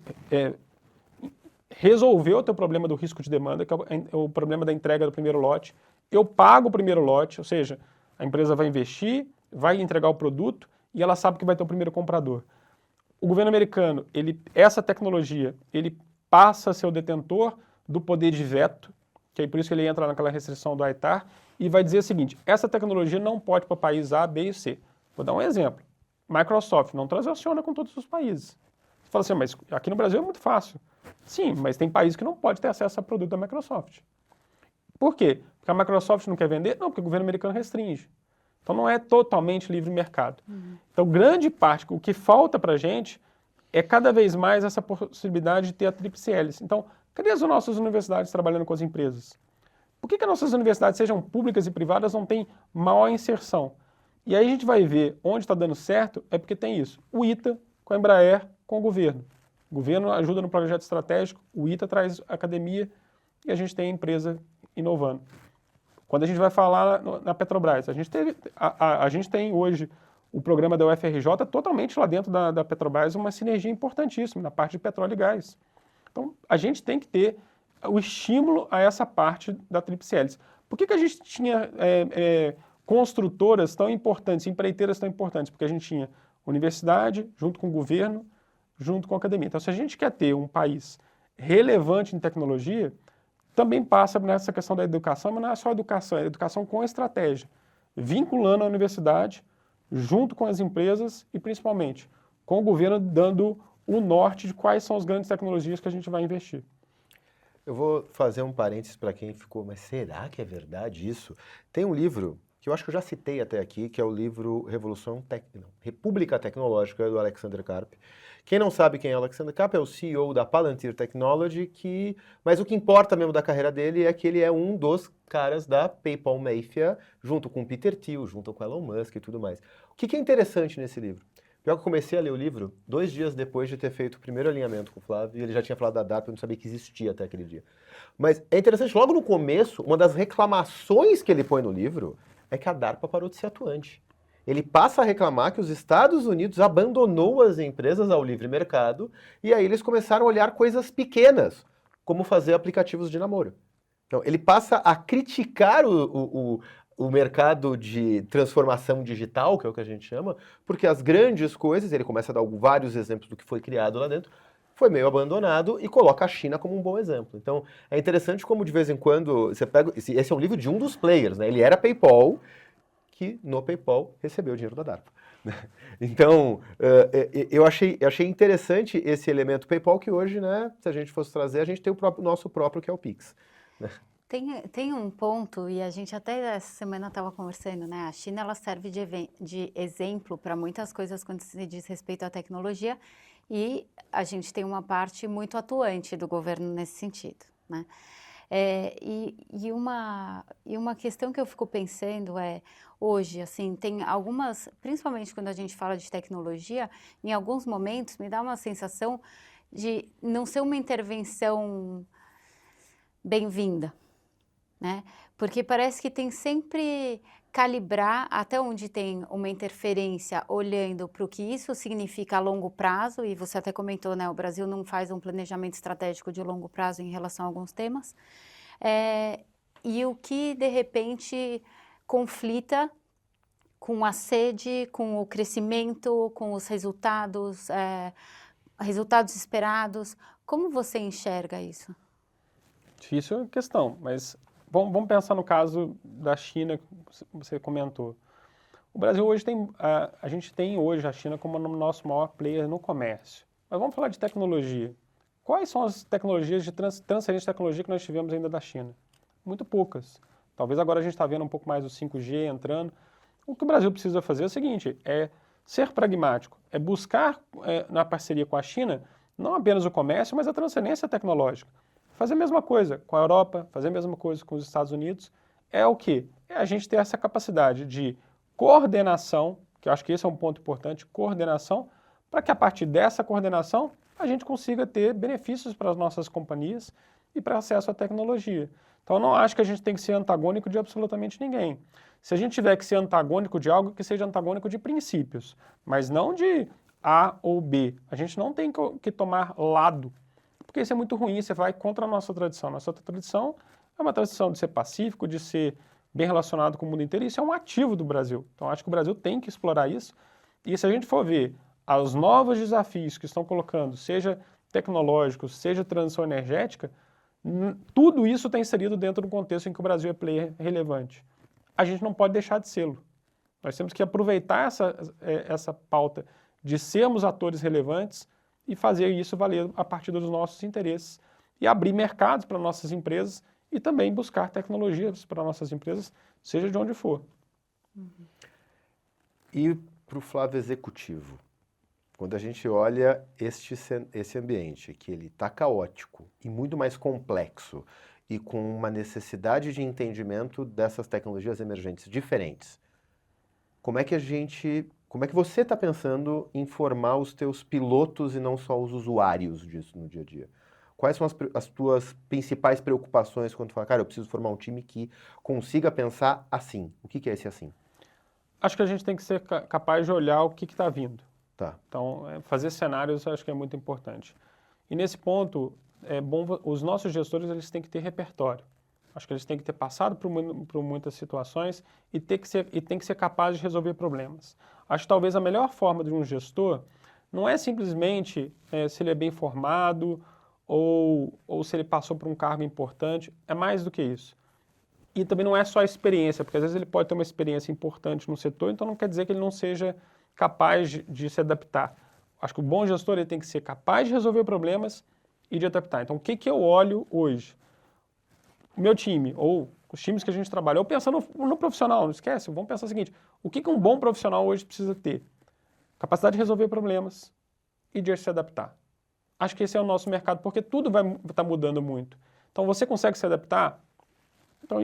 resolver o teu problema do risco de demanda, que é o problema da entrega do primeiro lote. Eu pago o primeiro lote, ou seja, a empresa vai investir, vai entregar o produto e ela sabe que vai ter o primeiro comprador. O governo americano, essa tecnologia, ele passa a ser o detentor do poder de veto, que é por isso que ele entra naquela restrição do ITAR, e vai dizer o seguinte, essa tecnologia não pode para país A, B e C. Vou dar um exemplo. Microsoft não transaciona com todos os países. Você fala assim, mas aqui no Brasil é muito fácil. Sim, mas tem países que não pode ter acesso a produto da Microsoft. Por quê? Porque a Microsoft não quer vender? Não, porque o governo americano restringe. Então não é totalmente livre mercado. Então grande parte, o que falta para a gente é cada vez mais essa possibilidade de ter a tríplice hélice. Então, cadê as nossas universidades trabalhando com as empresas? Por que as nossas universidades, sejam públicas e privadas, não têm maior inserção? E aí a gente vai ver onde está dando certo, é porque tem isso. O ITA com a Embraer, com o governo. O governo ajuda no projeto estratégico, o ITA traz a academia e a gente tem a empresa inovando. Quando a gente vai falar na Petrobras, a gente tem hoje o programa da UFRJ totalmente lá dentro da Petrobras, uma sinergia importantíssima na parte de petróleo e gás. Então, a gente tem que ter o estímulo a essa parte da tríplice hélice. Por que a gente tinha construtoras tão importantes, empreiteiras tão importantes? Porque a gente tinha universidade, junto com o governo, junto com a academia. Então, se a gente quer ter um país relevante em tecnologia, também passa nessa questão da educação, mas não é só educação, é educação com estratégia, vinculando a universidade, junto com as empresas e, principalmente, com o governo dando o norte de quais são as grandes tecnologias que a gente vai investir. Eu vou fazer um parênteses para quem ficou, mas será que é verdade isso? Tem um livro que eu acho que eu já citei até aqui, que é o livro República Tecnológica, do Alexander Karp. Quem não sabe quem é o Alexander Karp é o CEO da Palantir Technology, mas o que importa mesmo da carreira dele é que ele é um dos caras da PayPal Mafia, junto com Peter Thiel, junto com Elon Musk e tudo mais. O que é interessante nesse livro? Pior que eu comecei a ler o livro 2 dias depois de ter feito o primeiro alinhamento com o Flávio, e ele já tinha falado da DARPA, eu não sabia que existia até aquele dia. Mas é interessante, logo no começo, uma das reclamações que ele põe no livro é que a DARPA parou de ser atuante. Ele passa a reclamar que os Estados Unidos abandonou as empresas ao livre mercado e aí eles começaram a olhar coisas pequenas, como fazer aplicativos de namoro. Então, ele passa a criticar o mercado de transformação digital, que é o que a gente chama, porque as grandes coisas, ele começa a dar vários exemplos do que foi criado lá dentro, foi meio abandonado e coloca a China como um bom exemplo. Então, é interessante como de vez em quando você pega... Esse é um livro de um dos players, né? Ele era PayPal, que no PayPal recebeu o dinheiro da DARPA. Então, eu achei interessante esse elemento PayPal que hoje, né, se a gente fosse trazer, a gente tem o nosso próprio, que é o Pix. Né? Tem um ponto, e a gente até essa semana estava conversando, né? A China ela serve de exemplo para muitas coisas quando se diz respeito à tecnologia, e a gente tem uma parte muito atuante do governo nesse sentido, né? E uma questão que eu fico pensando hoje, assim, tem algumas, principalmente quando a gente fala de tecnologia, em alguns momentos me dá uma sensação de não ser uma intervenção bem-vinda, né? Porque parece que tem sempre calibrar até onde tem uma interferência, olhando para o que isso significa a longo prazo, e você até comentou, né? O Brasil não faz um planejamento estratégico de longo prazo em relação a alguns temas, e o que, de repente, conflita com a sede, com o crescimento, com os resultados esperados. Como você enxerga isso? Difícil questão, mas vamos pensar no caso da China, que você comentou. O Brasil hoje a gente tem hoje a China como o nosso maior player no comércio. Mas vamos falar de tecnologia. Quais são as tecnologias de transferência de tecnologia que nós tivemos ainda da China? Muito poucas. Talvez agora a gente está vendo um pouco mais o 5G entrando. O que o Brasil precisa fazer é o seguinte, é ser pragmático, é buscar na parceria com a China não apenas o comércio, mas a transferência tecnológica. Fazer a mesma coisa com a Europa, fazer a mesma coisa com os Estados Unidos. É o quê? É a gente ter essa capacidade de coordenação, que eu acho que esse é um ponto importante, coordenação, para que a partir dessa coordenação a gente consiga ter benefícios para as nossas companhias e para acesso à tecnologia. Então eu não acho que a gente tem que ser antagônico de absolutamente ninguém. Se a gente tiver que ser antagônico de algo, que seja antagônico de princípios, mas não de A ou B. A gente não tem que tomar lado, porque isso é muito ruim, você vai contra a nossa tradição. Nossa tradição é uma tradição de ser pacífico, de ser bem relacionado com o mundo inteiro, e isso é um ativo do Brasil. Então acho que o Brasil tem que explorar isso, e se a gente for ver os novos desafios que estão colocando, seja tecnológicos, seja transição energética, tudo isso está inserido dentro do contexto em que o Brasil é player relevante. A gente não pode deixar de sê-lo. Nós temos que aproveitar essa pauta de sermos atores relevantes e fazer isso valer a partir dos nossos interesses e abrir mercados para nossas empresas e também buscar tecnologias para nossas empresas, seja de onde for. E para o Flávio executivo, quando a gente olha esse ambiente, que ele está caótico e muito mais complexo e com uma necessidade de entendimento dessas tecnologias emergentes diferentes, como é que você está pensando em formar os teus pilotos e não só os usuários disso no dia a dia? Quais são as tuas principais preocupações quando tu fala, cara, eu preciso formar um time que consiga pensar assim? O que é esse assim? Acho que a gente tem que ser capaz de olhar o que está vindo. Tá. Então, fazer cenários eu acho que é muito importante. E nesse ponto, é bom, os nossos gestores eles têm que ter repertório. Acho que eles têm que ter passado por muitas situações e tem que ser capaz de resolver problemas. Acho que talvez a melhor forma de um gestor não é simplesmente se ele é bem formado ou se ele passou por um cargo importante, é mais do que isso. E também não é só a experiência, porque às vezes ele pode ter uma experiência importante no setor, então não quer dizer que ele não seja capaz de se adaptar. Acho que o bom gestor ele tem que ser capaz de resolver problemas e de adaptar. Então, o que eu olho hoje? O meu time, ou os times que a gente trabalha, ou pensando no profissional, não esquece, vamos pensar o seguinte, o que um bom profissional hoje precisa ter? Capacidade de resolver problemas e de se adaptar. Acho que esse é o nosso mercado, porque tudo vai estar mudando muito. Então, você consegue se adaptar? Então,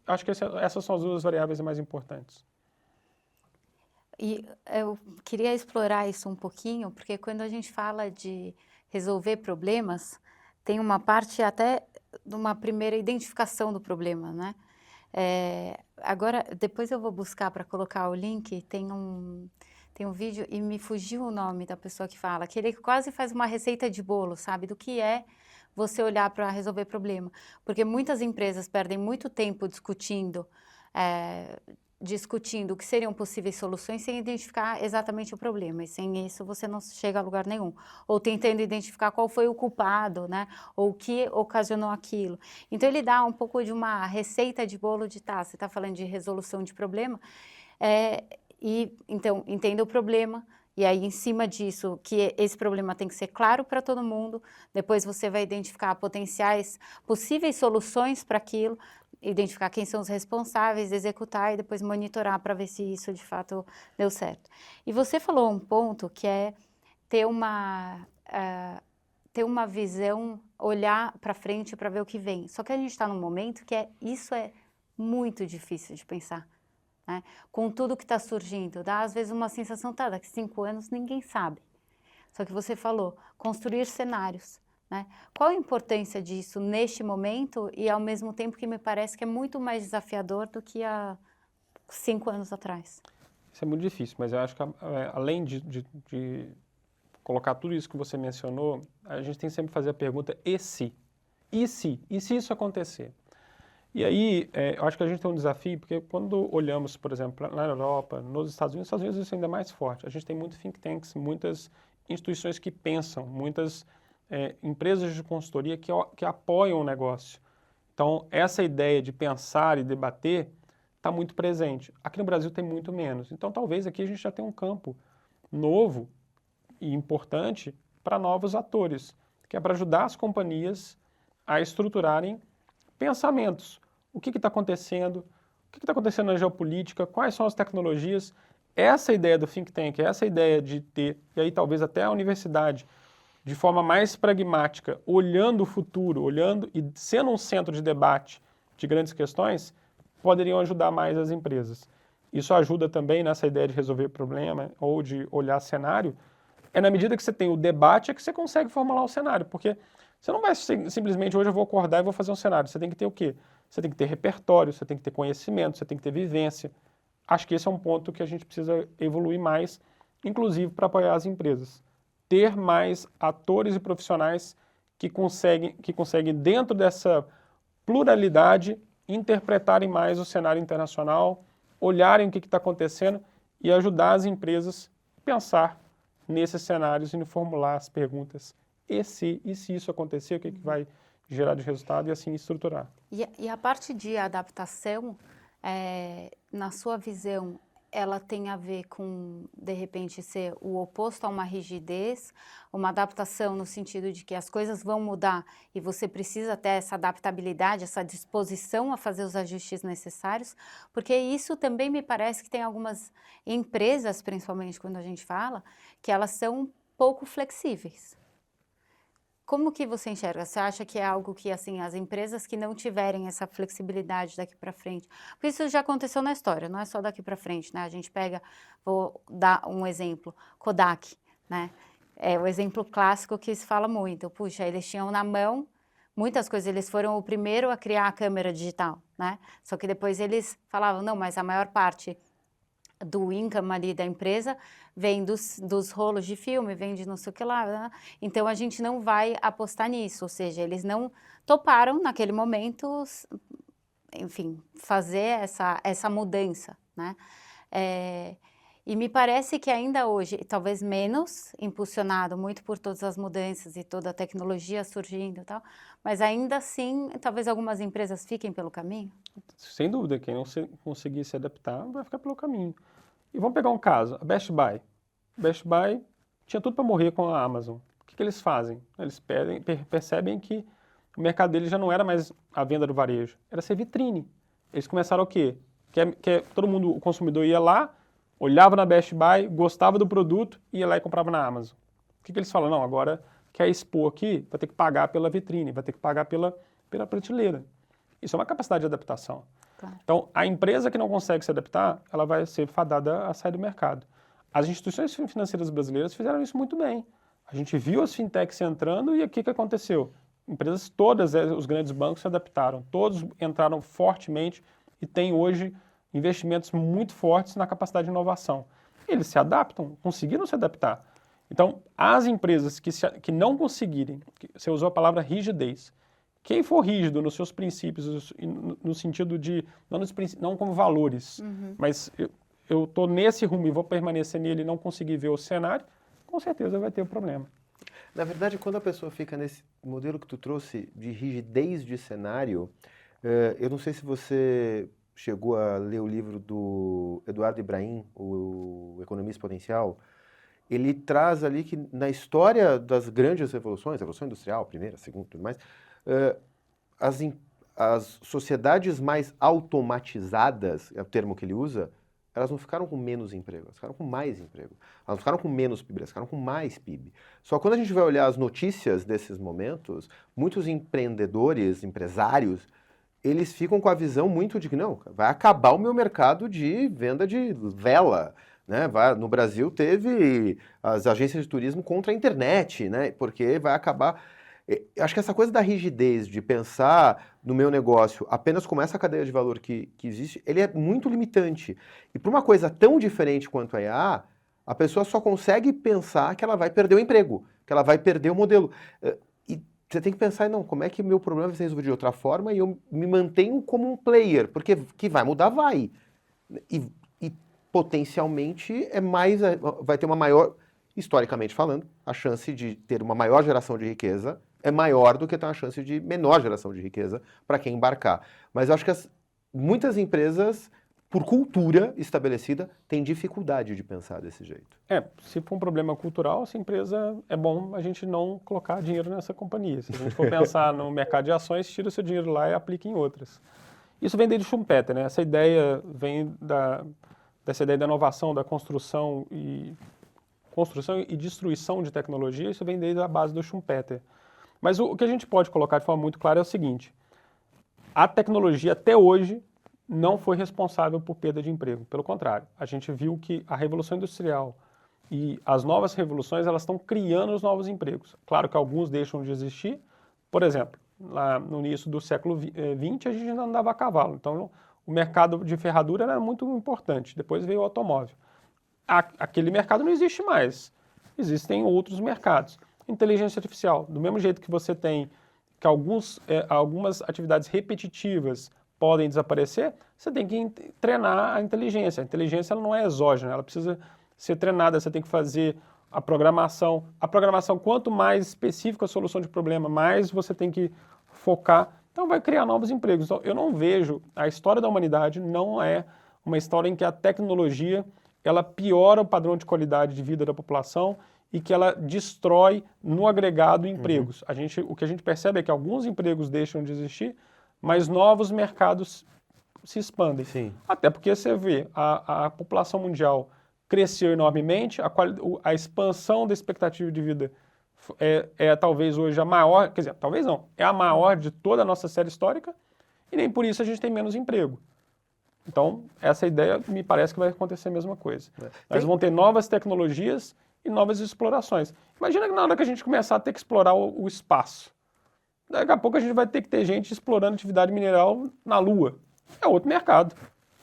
acho que essas são as duas variáveis mais importantes. E eu queria explorar isso um pouquinho, porque quando a gente fala de resolver problemas, tem uma parte até de uma primeira identificação do problema, né? Agora, depois eu vou buscar para colocar o link, tem um vídeo, e me fugiu o nome da pessoa que fala, que ele quase faz uma receita de bolo, sabe? Do que é você olhar para resolver problema. Porque muitas empresas perdem muito tempo discutindo o que seriam possíveis soluções sem identificar exatamente o problema, e sem isso você não chega a lugar nenhum. Ou tentando identificar qual foi o culpado, né? Ou o que ocasionou aquilo. Então ele dá um pouco de uma receita de bolo de você está falando de resolução de problema, então entenda o problema, E aí, em cima disso, que esse problema tem que ser claro para todo mundo, depois você vai identificar possíveis soluções para aquilo, identificar quem são os responsáveis, executar e depois monitorar para ver se isso de fato deu certo. E você falou um ponto que é ter uma visão, olhar para frente para ver o que vem. Só que a gente está num momento que isso é muito difícil de pensar, né? Com tudo que está surgindo, dá às vezes uma sensação, daqui 5 anos ninguém sabe. Só que você falou, construir cenários, né? Qual a importância disso neste momento e ao mesmo tempo que me parece que é muito mais desafiador do que há 5 anos atrás? Isso é muito difícil, mas eu acho que além de colocar tudo isso que você mencionou, a gente tem que sempre fazer a pergunta, e se? E se? E se isso acontecer? E aí, eu acho que a gente tem um desafio, porque quando olhamos, por exemplo, na Europa, nos Estados Unidos isso ainda é mais forte. A gente tem muitos think tanks, muitas instituições que pensam, muitas empresas de consultoria que apoiam o negócio. Então, essa ideia de pensar e debater está muito presente. Aqui no Brasil tem muito menos. Então, talvez aqui a gente já tenha um campo novo e importante para novos atores, que é para ajudar as companhias a estruturarem pensamentos. O que está acontecendo? O que está acontecendo na geopolítica? Quais são as tecnologias? Essa ideia do think tank, essa ideia de ter, e aí talvez até a universidade, de forma mais pragmática, olhando o futuro, olhando e sendo um centro de debate de grandes questões, poderiam ajudar mais as empresas. Isso ajuda também nessa ideia de resolver problema ou de olhar cenário. É na medida que você tem o debate é que você consegue formular o cenário, porque você não vai simplesmente, hoje eu vou acordar e vou fazer um cenário. Você tem que ter o quê? Você tem que ter repertório, você tem que ter conhecimento, você tem que ter vivência. Acho que esse é um ponto que a gente precisa evoluir mais, inclusive para apoiar as empresas. Ter mais atores e profissionais que conseguem dentro dessa pluralidade, interpretarem mais o cenário internacional, olharem o que está acontecendo e ajudar as empresas a pensar nesses cenários e formular as perguntas e se isso acontecer, o que vai gerar de resultado e assim estruturar. E a parte de adaptação, na sua visão, ela tem a ver com, de repente, ser o oposto a uma rigidez, uma adaptação no sentido de que as coisas vão mudar e você precisa ter essa adaptabilidade, essa disposição a fazer os ajustes necessários, porque isso também me parece que tem algumas empresas, principalmente quando a gente fala, que elas são pouco flexíveis. Como que você enxerga? Você acha que é algo que, assim, as empresas que não tiverem essa flexibilidade daqui para frente, porque isso já aconteceu na história, não é só daqui para frente, né? A gente pega, vou dar um exemplo, Kodak, né? É o exemplo clássico que se fala muito. Puxa, eles tinham na mão muitas coisas, eles foram o primeiro a criar a câmera digital, né? Só que depois eles falavam, não, mas a maior parte do income ali da empresa vem dos rolos de filme, vem de não sei o que lá, né? Então a gente não vai apostar nisso, ou seja, eles não toparam naquele momento, enfim, fazer essa mudança, né? E me parece que ainda hoje, talvez menos impulsionado muito por todas as mudanças e toda a tecnologia surgindo e tal, mas ainda assim, talvez algumas empresas fiquem pelo caminho? Sem dúvida, quem não conseguir se adaptar vai ficar pelo caminho. E vamos pegar um caso, a Best Buy. Best Buy tinha tudo para morrer com a Amazon. O que eles fazem? Eles percebem que o mercado deles já não era mais a venda do varejo, era ser vitrine. Eles começaram o quê? Todo mundo, o consumidor ia lá, olhava na Best Buy, gostava do produto, ia lá e comprava na Amazon. O que eles falam? Não, agora quer expor aqui, vai ter que pagar pela vitrine, vai ter que pagar pela prateleira. Isso é uma capacidade de adaptação. Claro. Então, a empresa que não consegue se adaptar, ela vai ser fadada a sair do mercado. As instituições financeiras brasileiras fizeram isso muito bem. A gente viu as fintechs entrando e o que aconteceu? Empresas todas, os grandes bancos se adaptaram, todos entraram fortemente e têm hoje investimentos muito fortes na capacidade de inovação. Eles se adaptam, conseguiram se adaptar. Então, as empresas que não conseguirem, você usou a palavra rigidez, quem for rígido nos seus princípios, no sentido de, não como valores, mas eu estou nesse rumo e vou permanecer nele e não conseguir ver o cenário, com certeza vai ter um problema. Na verdade, quando a pessoa fica nesse modelo que tu trouxe de rigidez de cenário, eu não sei se você chegou a ler o livro do Eduardo Ibrahim, o Economia Exponencial, ele traz ali que na história das grandes revoluções, Revolução Industrial, primeira, segunda, tudo mais, as sociedades mais automatizadas, é o termo que ele usa, elas não ficaram com menos emprego, elas ficaram com mais emprego. Elas não ficaram com menos PIB, elas ficaram com mais PIB. Só que quando a gente vai olhar as notícias desses momentos, muitos empreendedores, empresários, eles ficam com a visão muito de que não, vai acabar o meu mercado de venda de vela, né? No Brasil teve as agências de turismo contra a internet, né? Porque vai acabar... Acho que essa coisa da rigidez, de pensar no meu negócio apenas como essa cadeia de valor que existe, ele é muito limitante. E para uma coisa tão diferente quanto a IA, a pessoa só consegue pensar que ela vai perder o emprego, que ela vai perder o modelo. E você tem que pensar, não, como é que meu problema vai ser resolvido de outra forma e eu me mantenho como um player, porque que vai mudar, vai. E potencialmente vai ter uma maior, historicamente falando, a chance de ter uma maior geração de riqueza é maior do que ter uma chance de menor geração de riqueza para quem embarcar. Mas eu acho que muitas empresas, por cultura estabelecida, têm dificuldade de pensar desse jeito. Se for um problema cultural, essa empresa, é bom a gente não colocar dinheiro nessa companhia. Se a gente for pensar no mercado de ações, tira o seu dinheiro lá e aplica em outras. Isso vem desde Schumpeter, né? Essa ideia vem dessa ideia da inovação, da construção e destruição de tecnologia, isso vem desde a base do Schumpeter. Mas o que a gente pode colocar de forma muito clara é o seguinte: a tecnologia até hoje não foi responsável por perda de emprego. Pelo contrário, a gente viu que a Revolução Industrial e as novas revoluções, elas estão criando os novos empregos. Claro que alguns deixam de existir. Por exemplo, lá no início do século XX, a gente ainda andava a cavalo. Então, o mercado de ferradura era muito importante. Depois veio o automóvel. Aquele mercado não existe mais. Existem outros mercados. Inteligência artificial, do mesmo jeito que você tem que algumas atividades repetitivas podem desaparecer, você tem que treinar a inteligência. A inteligência ela não é exógena, ela precisa ser treinada, você tem que fazer a programação. A programação, quanto mais específica a solução de problema, mais você tem que focar. Então vai criar novos empregos. Então, eu não vejo, a história da humanidade não é uma história em que a tecnologia ela piora o padrão de qualidade de vida da população e que ela destrói no agregado empregos. O que a gente percebe é que alguns empregos deixam de existir, mas novos mercados se expandem. Sim. Até porque você vê, a população mundial cresceu enormemente, a expansão da expectativa de vida é talvez hoje a maior, quer dizer, talvez não, é a maior de toda a nossa série histórica, e nem por isso a gente tem menos emprego. Então, essa ideia me parece que vai acontecer a mesma coisa. Nós vamos ter novas tecnologias e novas explorações. Imagina que na hora que a gente começar a ter que explorar o espaço, daqui a pouco a gente vai ter que ter gente explorando atividade mineral na Lua. É outro mercado.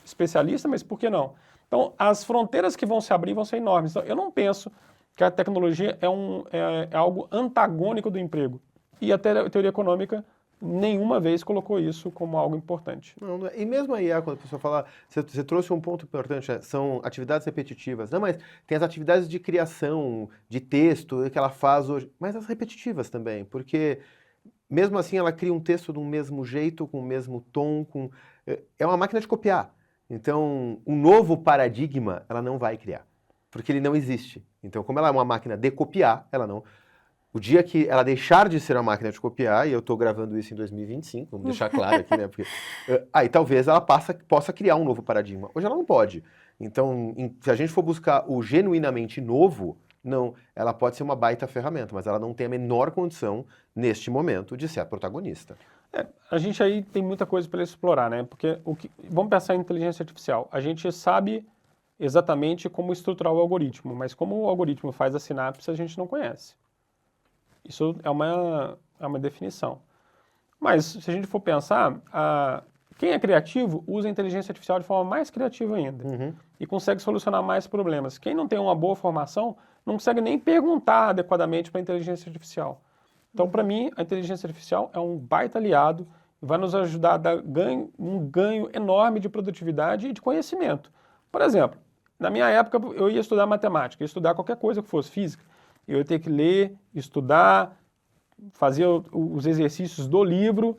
Especialista, mas por que não? Então, as fronteiras que vão se abrir vão ser enormes. Então, eu não penso que a tecnologia é algo antagônico do emprego. E até a teoria econômica nenhuma vez colocou isso como algo importante. Não, e mesmo a IA, quando a pessoa fala, você trouxe um ponto importante, são atividades repetitivas. Não, mas tem as atividades de criação, de texto, que ela faz hoje, mas as repetitivas também, porque mesmo assim ela cria um texto do mesmo jeito, com o mesmo tom, é uma máquina de copiar. Então, um novo paradigma ela não vai criar, porque ele não existe. Então, como ela é uma máquina de copiar, ela não... O dia que ela deixar de ser uma máquina de copiar, e eu estou gravando isso em 2025, vamos deixar claro aqui, né? Porque, aí talvez ela possa criar um novo paradigma. Hoje ela não pode. Então, se a gente for buscar o genuinamente novo, não, ela pode ser uma baita ferramenta, mas ela não tem a menor condição, neste momento, de ser a protagonista. A gente aí tem muita coisa para explorar, né? Porque vamos pensar em inteligência artificial. A gente sabe exatamente como estruturar o algoritmo, mas como o algoritmo faz a sinapse, a gente não conhece. Isso é uma definição. Mas, se a gente for pensar, quem é criativo usa a inteligência artificial de forma mais criativa ainda. E consegue solucionar mais problemas. Quem não tem uma boa formação não consegue nem perguntar adequadamente para a inteligência artificial. Então, para mim, a inteligência artificial é um baita aliado e vai nos ajudar a dar um ganho enorme de produtividade e de conhecimento. Por exemplo, na minha época, eu ia estudar matemática, ia estudar qualquer coisa que fosse física. Eu ia ter que ler, estudar, fazer os exercícios do livro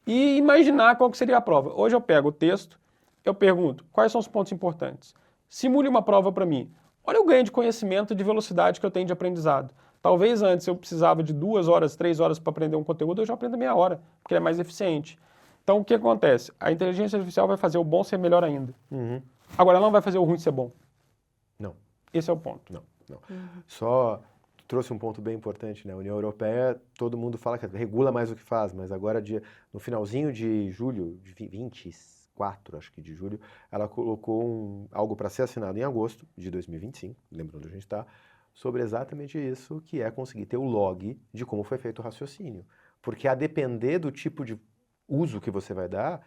e imaginar qual que seria a prova. Hoje eu pego o texto, eu pergunto quais são os pontos importantes. Simule uma prova para mim. Olha o ganho de conhecimento e de velocidade que eu tenho de aprendizado. Talvez antes eu precisava de 2 horas, 3 horas para aprender um conteúdo, eu já aprendo em meia hora, porque ele é mais eficiente. Então, o que acontece? A inteligência artificial vai fazer o bom ser melhor ainda. Agora, ela não vai fazer o ruim ser bom. Não. Esse é o ponto. Não. Só tu trouxe um ponto bem importante, né? A União Europeia, todo mundo fala que regula mais o que faz, mas agora, no finalzinho de julho, de 24, acho que de julho, ela colocou algo para ser assinado em agosto de 2025, lembrando onde a gente está, sobre exatamente isso, que é conseguir ter o log de como foi feito o raciocínio. Porque a depender do tipo de uso que você vai dar,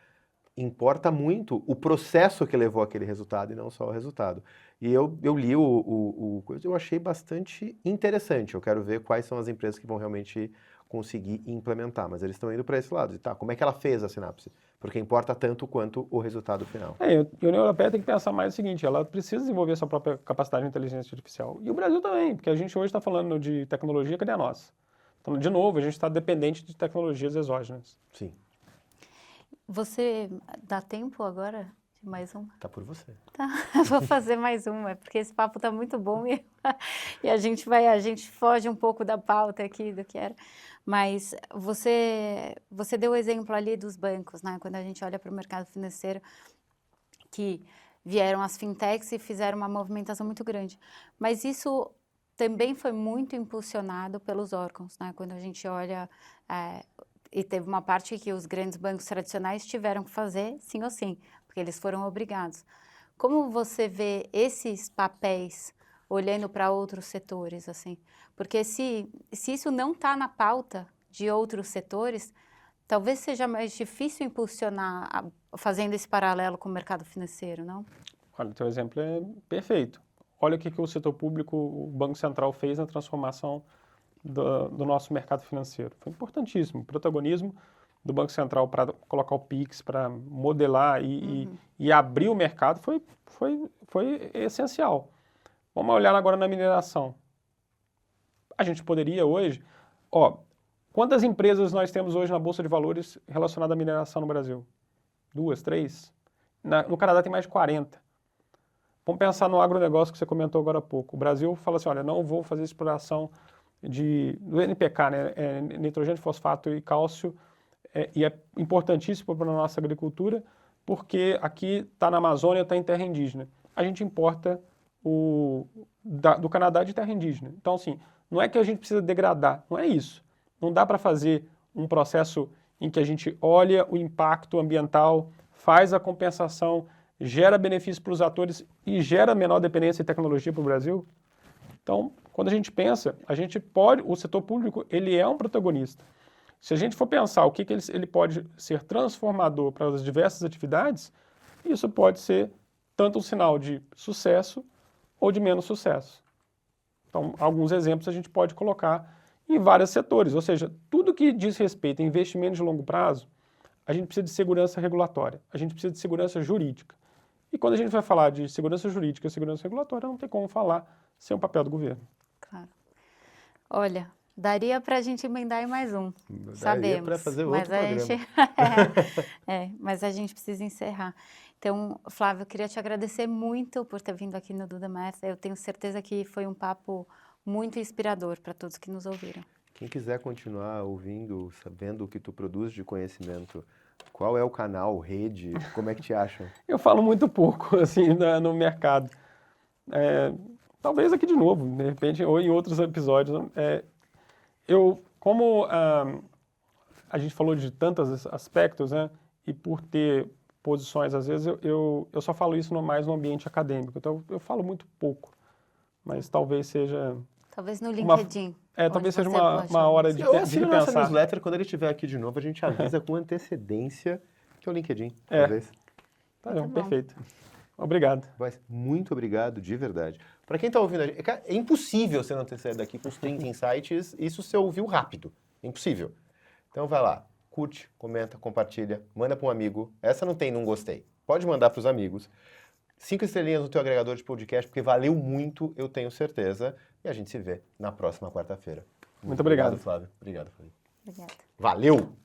importa muito o processo que levou aquele resultado e não só o resultado. E eu li o coisa, eu achei bastante interessante. Eu quero ver quais são as empresas que vão realmente conseguir implementar, mas eles estão indo para esse lado. E tá, como é que ela fez a sinapse? Porque importa tanto quanto o resultado final. E a União Europeia tem que pensar mais o seguinte, ela precisa desenvolver sua própria capacidade de inteligência artificial. E o Brasil também, porque a gente hoje está falando de tecnologia, cadê a nossa? Então, de novo, a gente está dependente de tecnologias exógenas. Sim. Você dá tempo agora de mais uma? Tá por você. Tá, vou fazer mais uma, porque esse papo tá muito bom e a gente foge um pouco da pauta aqui do que era. Mas você deu o exemplo ali dos bancos, né? Quando a gente olha para o mercado financeiro, que vieram as fintechs e fizeram uma movimentação muito grande. Mas isso também foi muito impulsionado pelos órgãos, né? Quando a gente olha... E teve uma parte que os grandes bancos tradicionais tiveram que fazer, sim ou sim, porque eles foram obrigados. Como você vê esses papéis olhando para outros setores, assim? Porque se isso não está na pauta de outros setores, talvez seja mais difícil impulsionar, fazendo esse paralelo com o mercado financeiro, não? Olha, o teu exemplo é perfeito. Olha o que o setor público, o Banco Central fez na transformação do nosso mercado financeiro. Foi importantíssimo. O protagonismo do Banco Central para colocar o PIX, para modelar e abrir o mercado foi essencial. Vamos olhar agora na mineração. A gente poderia hoje... quantas empresas nós temos hoje na Bolsa de Valores relacionadas à mineração no Brasil? 2, 3? No Canadá tem mais de 40. Vamos pensar no agronegócio que você comentou agora há pouco. O Brasil fala assim, olha, não vou fazer exploração do NPK, né, nitrogênio, fosfato e cálcio, e é importantíssimo para a nossa agricultura, porque aqui está na Amazônia, está em terra indígena. A gente importa do Canadá de terra indígena. Então, assim, não é que a gente precisa degradar, não é isso. Não dá para fazer um processo em que a gente olha o impacto ambiental, faz a compensação, gera benefício para os atores e gera menor dependência de tecnologia para o Brasil. Então, quando a gente pensa, o setor público, ele é um protagonista. Se a gente for pensar o que ele pode ser transformador para as diversas atividades, isso pode ser tanto um sinal de sucesso ou de menos sucesso. Então, alguns exemplos a gente pode colocar em vários setores, ou seja, tudo que diz respeito a investimento de longo prazo, a gente precisa de segurança regulatória, a gente precisa de segurança jurídica. E quando a gente vai falar de segurança jurídica e segurança regulatória, não tem como falar sem o papel do governo. Claro. Olha, daria para a gente emendar em mais um, Daria sabemos. para fazer outro programa. Mas a gente precisa encerrar. Então, Flávio, eu queria te agradecer muito por ter vindo aqui no Do The Math. Eu tenho certeza que foi um papo muito inspirador para todos que nos ouviram. Quem quiser continuar ouvindo, sabendo o que tu produz de conhecimento, qual é o canal, rede, como é que te acham? Eu falo muito pouco, assim, no mercado. Talvez aqui de novo, de repente, ou em outros episódios. Como a gente falou de tantos aspectos, né, e por ter posições, às vezes, eu só falo isso mais no ambiente acadêmico. Então, eu falo muito pouco, mas talvez seja... Talvez no LinkedIn. Talvez seja uma hora de Eu assino pensar. nossa newsletter, quando ele estiver aqui de novo, a gente avisa com antecedência que é o LinkedIn, talvez. Tá bom, perfeito. Obrigado. Mas muito obrigado, de verdade. Para quem está ouvindo, é impossível você não ter saído daqui com os 30 insights, isso você ouviu rápido. Impossível. Então vai lá, curte, comenta, compartilha, manda para um amigo. Essa não tem não gostei. Pode mandar para os amigos. 5 estrelinhas no teu agregador de podcast, porque valeu muito, eu tenho certeza. E a gente se vê na próxima quarta-feira. Muito obrigado. Flávio. Obrigado, Flávio. Obrigada. Valeu!